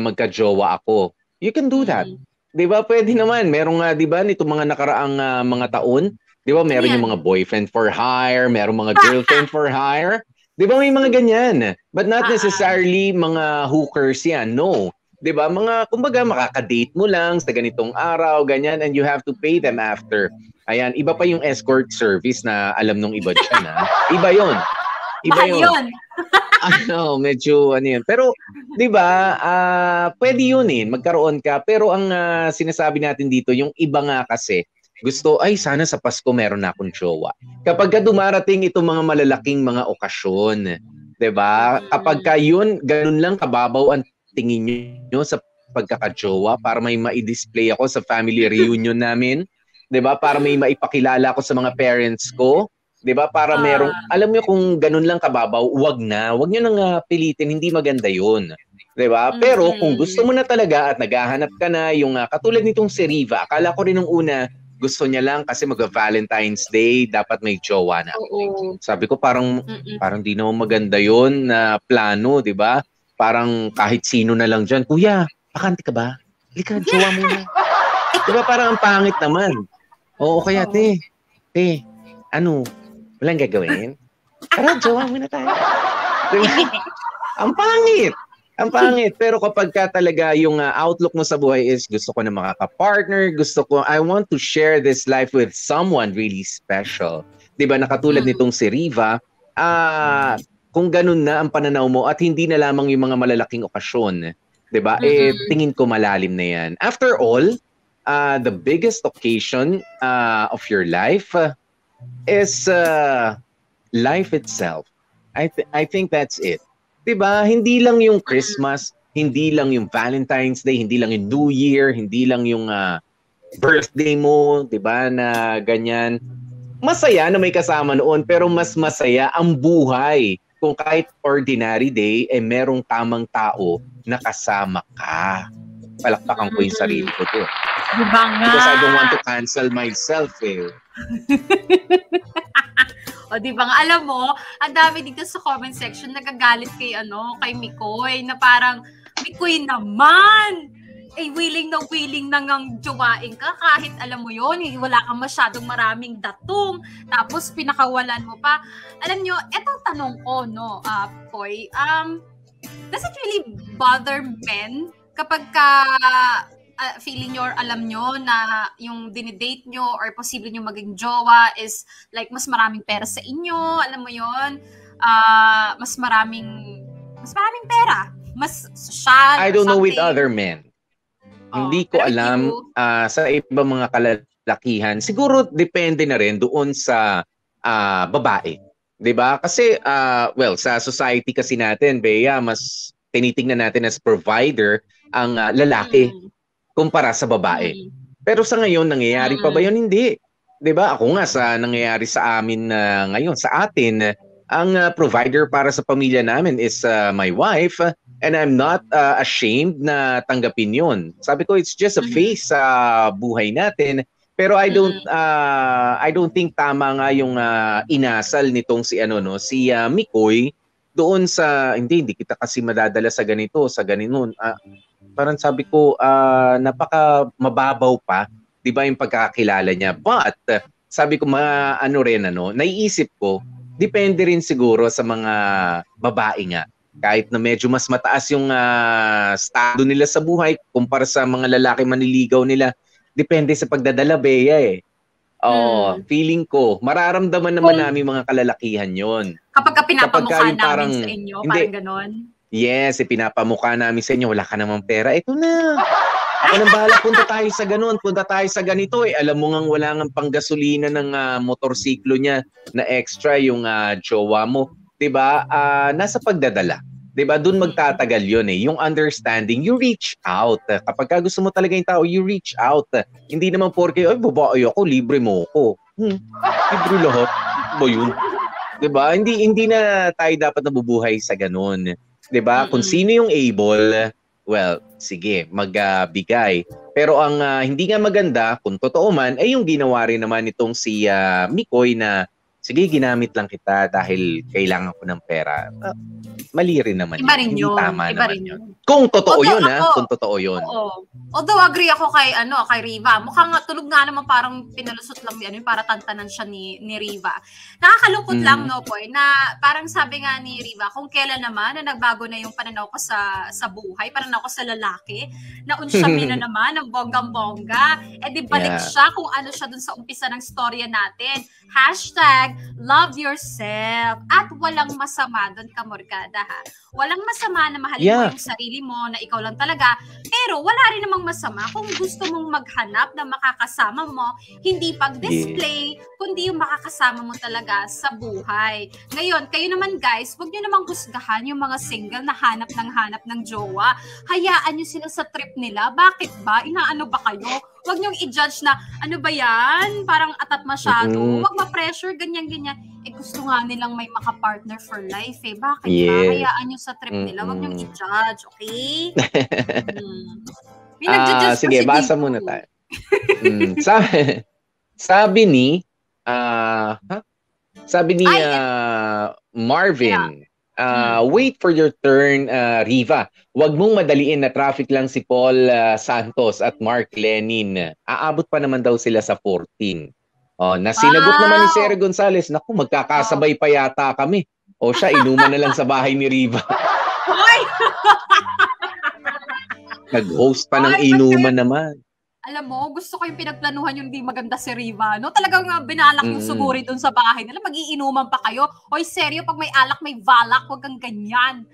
magka-jowa ako. You can do that. Diba? Pwede naman. Meron nga, diba, nito mga nakaraang mga taon, di ba, meron yung mga boyfriend for hire, meron mga girlfriend for hire. Di ba, may mga ganyan. But not necessarily mga hookers yan. No. Di ba, mga, kumbaga, makaka-date mo lang sa ganitong araw, ganyan, and you have to pay them after. Ayan, iba pa yung escort service na alam nung iba dyan, ha? Iba yun. Iba yun. Medyo yun. Pero, di ba, pwede yun magkaroon ka. Pero ang sinasabi natin dito, yung iba nga kasi, gusto, sana sa Pasko meron na akong jowa. Kapag ka dumarating itong mga malalaking mga okasyon, 'di ba? Kapag ka yun, ganun lang kababaw ang tingin niyo sa pagkaka-jowa para may ma-display ako sa family reunion namin, 'di ba? Para may maipakilala ako sa mga parents ko, 'di ba? Para merong, alam niyo kung ganun lang kababaw, wag niyo nang pilitin, hindi maganda 'yun. 'Di ba? Pero kung gusto mo na talaga at naghahanap ka na yung katulad nitong si Riva, akala ko rin nung una gusto niya lang kasi mag-Valentine's Day, dapat may jowa na. Sabi ko parang di naman maganda yon na plano, di ba? Parang kahit sino na lang dyan, kuya, bakante ka ba? Halika, jowa muna. Di ba parang ang pangit naman? Oo, kaya te, walang gagawin? Tara, jowa muna tayo. Diba? Ang pangit. Ang pangit, pero kapag ka talaga yung outlook mo sa buhay is gusto ko na makaka-partner, I want to share this life with someone really special. 'Di ba, nakatulad nitong si Riva, kung ganun na ang pananaw mo at hindi na lamang yung mga malalaking okasyon, 'di ba? Tingin ko malalim na 'yan. After all, the biggest occasion of your life is life itself. I think that's it. Diba? Hindi lang yung Christmas, hindi lang yung Valentine's Day, hindi lang yung New Year, hindi lang yung birthday mo, diba, na ganyan. Masaya na may kasama noon, pero mas masaya ang buhay kung kahit ordinary day, merong tamang tao na kasama ka. Palakpakan ko yung sarili ko to. Diba nga? Because I don't want to cancel myself O, di ba nga, alam mo, ang dami dito sa comment section nagagalit kay Mikoy, na parang, Mikoy naman! willing na ngang jowain ka kahit alam mo yon, wala kang masyadong maraming datong, tapos pinakawalan mo pa. Alam nyo, etong tanong ko, no, Poy, does it really bother men kapag feeling nyo or alam nyo na yung dinidate nyo or posible nyo maging jowa is like mas maraming pera sa inyo, alam mo yon, mas maraming pera, mas social. I don't know with other men. Hindi ko alam sa ibang mga kalalakihan. Siguro depende na rin doon sa babae. 'Di ba? Kasi sa society kasi natin, Bea, mas tinitingnan natin as provider ang lalaki kumpara sa babae. Pero sa ngayon nangyayari pa ba 'yon? Hindi. 'Di ba? Ako nga sa nangyayari sa amin ngayon, sa atin, ang provider para sa pamilya namin is my wife. And I'm not ashamed na tanggapin yun. Sabi ko, it's just a phase sa buhay natin. Pero I don't think tama nga yung inasal nitong si Mikoy doon sa hindi kita kasi madadala sa ganito, sa ganoon. Parang sabi ko, napaka mababaw pa, 'di ba, yung pagkakakilala niya. But sabi ko naiisip ko, depende rin siguro sa mga babae nga. Kahit na medyo mas mataas yung estado nila sa buhay kumpara sa mga lalaki manliligaw nila, depende sa pagdadala, Bea eh. Feeling ko, mararamdaman naman namin mga kalalakihan yon. Kapag pinapamukha namin sa inyo, parang ganon? Yes, pinapamukha namin sa inyo, wala ka namang pera, ito na. Ako nang bahala, punta tayo sa ganun, punta tayo sa ganito eh. Alam mo ngang wala ngang panggasolina ng motorsiklo niya na extra yung jowa mo. 'Di ba? Nasa pagdadala. 'Di ba? Doon magtatagal 'yon eh. Yung understanding, you reach out. Kapag gusto mo talaga yung tao, you reach out. Hindi naman porke, ay babae ako, libre mo ako. Libre lahat. Ba yun? 'Di ba? Hindi na tayo dapat nabubuhay sa ganun. 'Di ba? Kung sino yung able, well, sige, magbigay. Pero ang hindi nga maganda, kung totoo man, ay yung ginawa rin naman itong si Mikoy na sige, ginamit lang kita dahil kailangan ko ng pera. Mali rin naman iba rin yun. Hindi tama iba naman rin yun. Kung totoo yun, kung totoo yun. Oo. Although agree ako kay Riva. Mukhang tulog nga naman parang pinalusot lang para tantanan siya ni Riva. Nakakalungkot lang, no, Poy, na parang sabi nga ni Riva, kung kailan naman na nagbago na yung pananaw ko sa buhay, pananaw ko sa lalaki, na unsyamin na naman ng bonggang-bongga, di balik siya kung ano siya dun sa umpisa ng storya natin. #love yourself. At walang masama dun, kamorgada, ha. Walang masama na mahalin mo yung sarili mo, na ikaw lang talaga. Pero wala rin namang masama kung gusto mong maghanap na makakasama mo, hindi pag-display, kundi yung makakasama mo talaga sa buhay. Ngayon, kayo naman guys, huwag nyo namang husgahan yung mga single na hanap ng jowa. Hayaan nyo sila sa trip nila. Bakit ba? Inaano ba kayo? Huwag nyong i-judge na, ano ba yan? Parang atat masyado. Huwag ma-pressure, ganyan-ganyan. Gusto nga nilang may maka-partner for life eh. Bakit ba? Hayaan nyo sa trip nila. Huwag nyong i-judge, okay? Sige, basa muna tayo. Sabi ni Marvin, wait for your turn, Riva. Huwag mong madaliin na traffic lang si Paul Santos at Mark Lenin. Aabot pa naman daw sila sa 14. Nasinagot naman ni Sir Gonzales, naku, magkakasabay pa yata kami. Siya, inuman na lang sa bahay ni Riva. Nag-host pa ng inuman naman. Alam mo, gusto ko yung pinagplanuhan yung di maganda si Riva, no? Talagang binalak yung suguri doon sa bahay nila. Mag-iinuman pa kayo. Hoy, seryo, pag may alak, may valak. Huwag kang ganyan.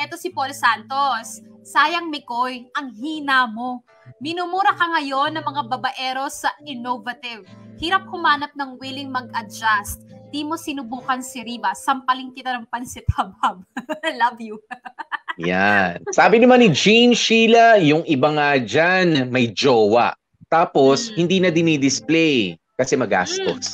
Eto si Paul Santos. Sayang, Mikoy, ang hina mo. Minumura ka ngayon ng mga babaero sa innovative. Hirap humanap ng willing mag-adjust. Di mo sinubukan si Riva. Sampaling kita ng pansit habhab. Love you. Yan. Sabi naman ni Jean Sheila, yung iba nga dyan, may jowa. Tapos, hindi na dinidisplay kasi magastos.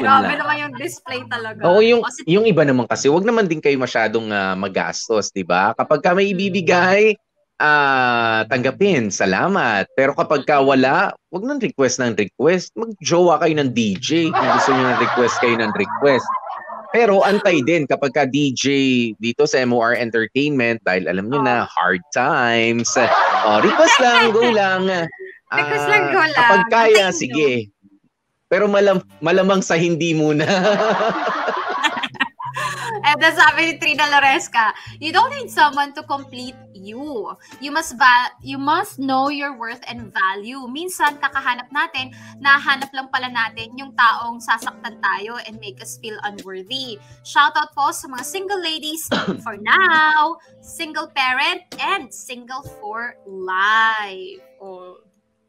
Grabe naman yung display talaga. Oo, yung iba naman kasi, wag naman din kayo masyadong magastos, di ba? Kapag ka may ibibigay, tanggapin, salamat. Pero kapag ka wala, wag nang request ng request. Mag-jowa kayo ng DJ. Kung gusto nyo ng request kayo ng request. Pero antay din kapag ka DJ dito sa MOR Entertainment dahil alam nyo na, hard times. Request lang, go lang. Request lang, go lang. Kapag kaya, Antayin sige. Pero malamang sa hindi muna. And then sabi ni Trina Loresca, you don't need someone to complete you. You must know your worth and value. Minsan, kakahanap natin, nahanap lang pala natin yung taong sasaktan tayo and make us feel unworthy. Shoutout po sa mga single ladies for now, single parent, and single for life.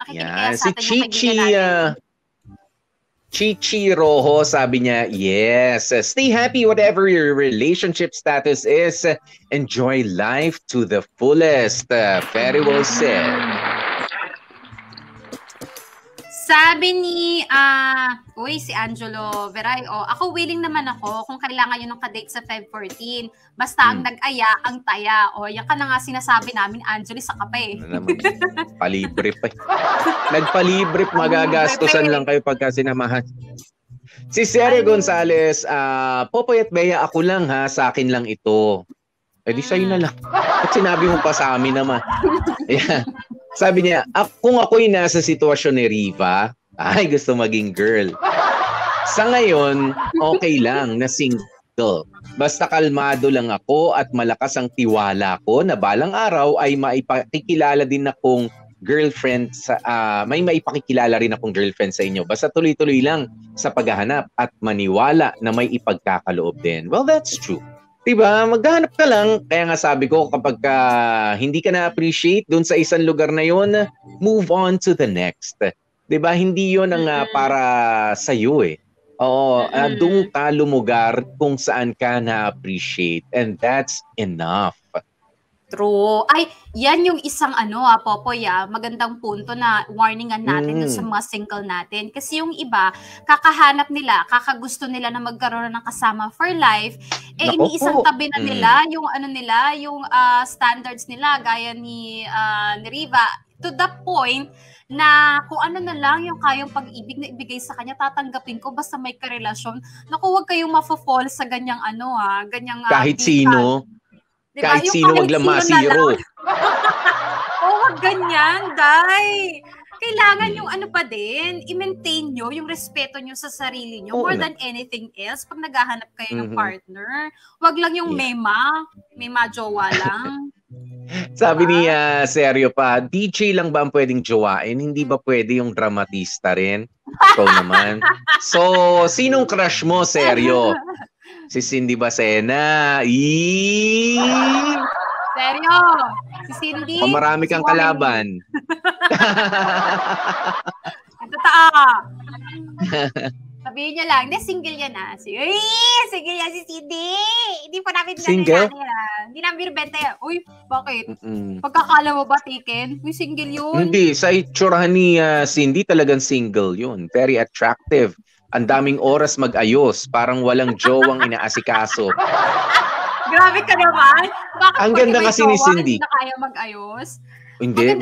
Nakikinig kaya sa atin yung kaibigan natin. Chichi Rojo, sabi niya, yes, stay happy whatever your relationship status is. Enjoy life to the fullest. Very well said. Sabi ni, si Angelo Veray, ako willing naman ako kung kailangan yun ng kadate sa Feb 14. Basta ang nag-aya, ang taya. Yan ka na nga sinasabi namin, Angelo, sa kape. Palibre pa. Nagpalibre, magagastusan lang kayo pagka sinamahan. Si Sere Gonzales, Popoy at Bea, ako lang ha, sa akin lang ito. Di sa'yo na lang. At sinabi mo pa sa amin naman. Yeah. Sabi niya, kung ako'y nasa sitwasyon ni Riva, ay gusto maging girl. Sa ngayon, okay lang na single. Basta kalmado lang ako at malakas ang tiwala ko na balang araw ay maipakikilala din akong girlfriend may maipakikilala rin akong girlfriend sa inyo. Basta tuloy-tuloy lang sa paghahanap at maniwala na may ipagkakaloob din. Well, that's true. Diba? Maghahanap ka lang. Kaya nga sabi ko, kapag hindi ka na-appreciate dun sa isang lugar na yon, move on to the next. Diba? Hindi yon ang para sa'yo eh. Doon ka lumugar kung saan ka na-appreciate. And that's enough. True. Ay, yan yung isang Popoy, magandang punto na warningan natin dun sa mga single natin. Kasi yung iba, kakahanap nila, kakagusto nila na magkaroon ng kasama for life, iniisang tabi na nila yung yung standards nila, gaya ni Riva, to the point na kung ano na lang yung kayang pag-ibig na ibigay sa kanya, tatanggapin ko basta may karelasyon. Naku, huwag kayong mafo-fall sa ganyang ganyang kahit sino. Diba? Kahit sino, wag lang masiro. Wag ganyan, Day. Kailangan yung pa din, i-maintain nyo yung respeto nyo sa sarili nyo more than anything else pag naghahanap kayo ng partner. Wag lang yung mema jowa lang. Sabi ni Seryo pa, DJ lang ba ang pwedeng jowain? Hindi ba pwede yung dramatista rin? Ikaw naman. So, sinong crush mo, Seryo? Si Cindy Bacena. Seryo? Si Cindy? Marami kang kalaban. Totoo. Sabihin niya lang, single yan single yan si Cindy. Hindi pa namin single? Hindi namin binibenta yan. Uy, bakit? Pagkakala mo ba, Tiken? Uy, single yun. Hindi, sa itsurahan ni Cindy talagang single yun. Very attractive. Ang daming oras mag-ayos, parang walang jowang inaasikaso. Grabe ka naman. Bakit ang ganda kasi ni Cindy. Hindi na kaya mag-ayos? Hindi.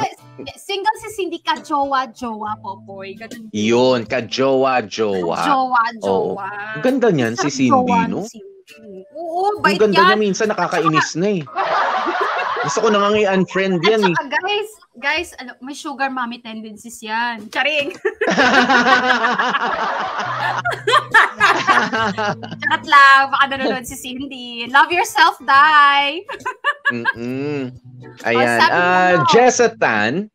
Single si Cindy, ka-jowa-jowa, Popoy. Ganun. Yun, ka-jowa-jowa. Jowa-jowa. Ang ganda niyan si Cindy, no? Oo, bait yan. Ang ganda niya, minsan nakakainis na eh. Gusto ko nang i-unfriend yan eh. Guys, may sugar mommy tendencies yan. Charing! Charot lang, baka nanonood si Cindy. Love yourself, Day! Ayan. Jessa Tan,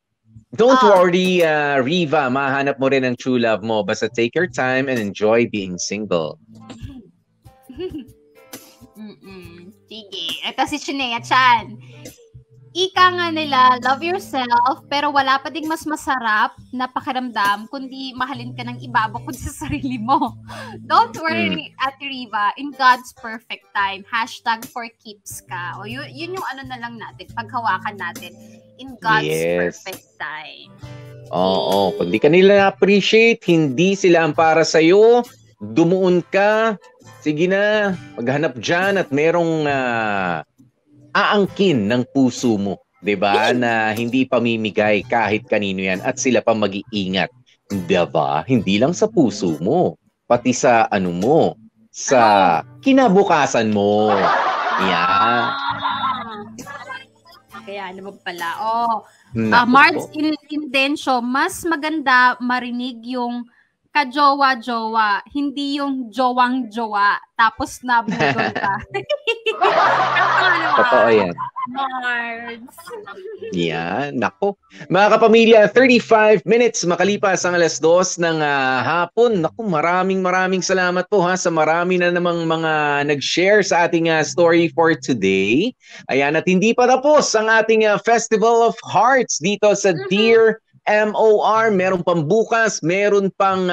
don't worry, Riva, mahanap mo rin ang true love mo. Basta take your time and enjoy being single. Sige. Ito si Chinea Chan. Ika nga nila, love yourself, pero wala pa ding mas masarap na pakiramdam kundi mahalin ka ng iba bukod sa sarili mo. Don't worry, Ate Riva, in God's perfect time. #for keeps ka. O yun yung na lang natin, paghawakan natin. In God's perfect time. Oo, kung di ka nila na-appreciate, hindi sila ang para sa'yo, dumuon ka, sige na, maghanap dyan at merong aangkin ng puso mo, 'di ba? Na hindi pamimigay kahit kanino 'yan at sila pa mag-iingat. 'Di ba? Hindi lang sa puso mo, pati sa mo, sa kinabukasan mo. Yeah. Kaya naman pala. Marge Indencio, mas maganda marinig yung kajowa-jowa, hindi yung jowang-jowa. Tapos nabudol ka. Totoo yan. Marge. Yan, nako. Mga kapamilya, 35 minutes makalipas ang 2:00 ng hapon. Nako, maraming salamat po sa marami na namang mga nag-share sa ating story for today. Ayan, at hindi pa tapos ang ating Festival of Hearts dito sa Dear MOR. Meron pang bukas, meron pang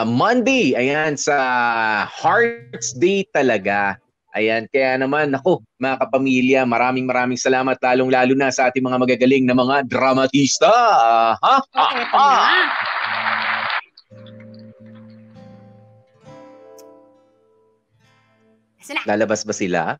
Monday. Ayan, sa Hearts Day talaga. Ayan, kaya naman, ako, mga kapamilya, maraming salamat, lalong-lalo na sa ating mga magagaling na mga dramatista. Lalabas ba sila?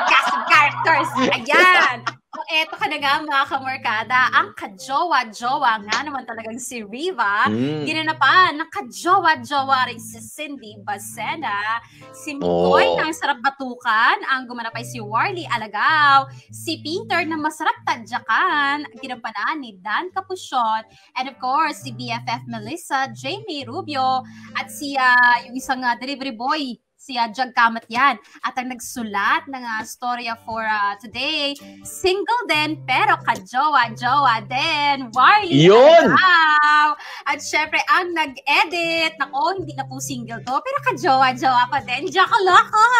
Cast of characters. Ayan. Eto ka na nga mga kamorkada, ang kajowa-jowa nga naman talagang si Riva, ginanapan ng kajowa-jowa rin si Cindy Bacena, si Mikoy ng Sarap Batukan, ang gumanap ay si Warly Alagaw, si Peter na Masarap Tadyakan, ginampanan ni Dan Capuchon, and of course, si BFF Melissa, Jamie Rubio, at si yung isang delivery boy, si Jag Kamat yan. At ang nagsulat ng storya for today, single din pero kajowa-jowa din. Warly Alagaw. At syempre, ang nag-edit, nako, hindi na po single to, pero kajowa-jowa pa din. Jakalaka!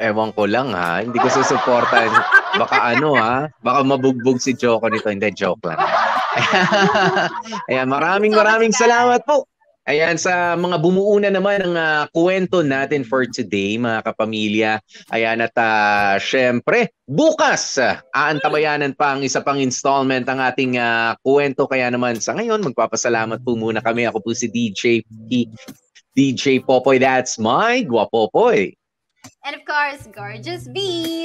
Ewan ko lang hindi ko susuportan. Baka baka mabugbog si Joko nito. Hindi, joke lang. Ayan, maraming salamat po. Ayan, sa mga bumuo na naman ng kwento natin for today, mga kapamilya. Ayan, at syempre, bukas, aantabayanan pa ang isa pang installment ang ating kwento. Kaya naman sa ngayon, magpapasalamat po muna kami. Ako po si DJ Popoy. That's my Guapopoy. And of course, Gorgeous B,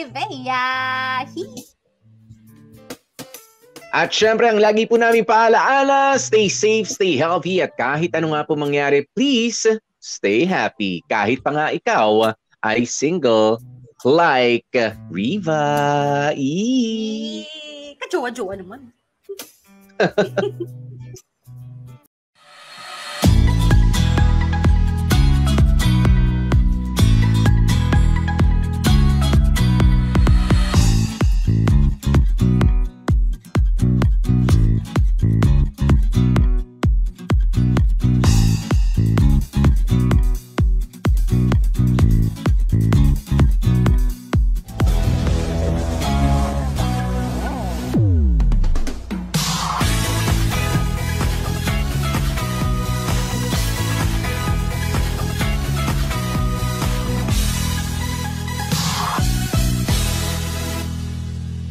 Bea. At syempre, ang lagi po namin paalaala, stay safe, stay healthy, at kahit ano nga po mangyari, please stay happy. Kahit pa nga ikaw ay single like Riva. Kajowa-jowa naman.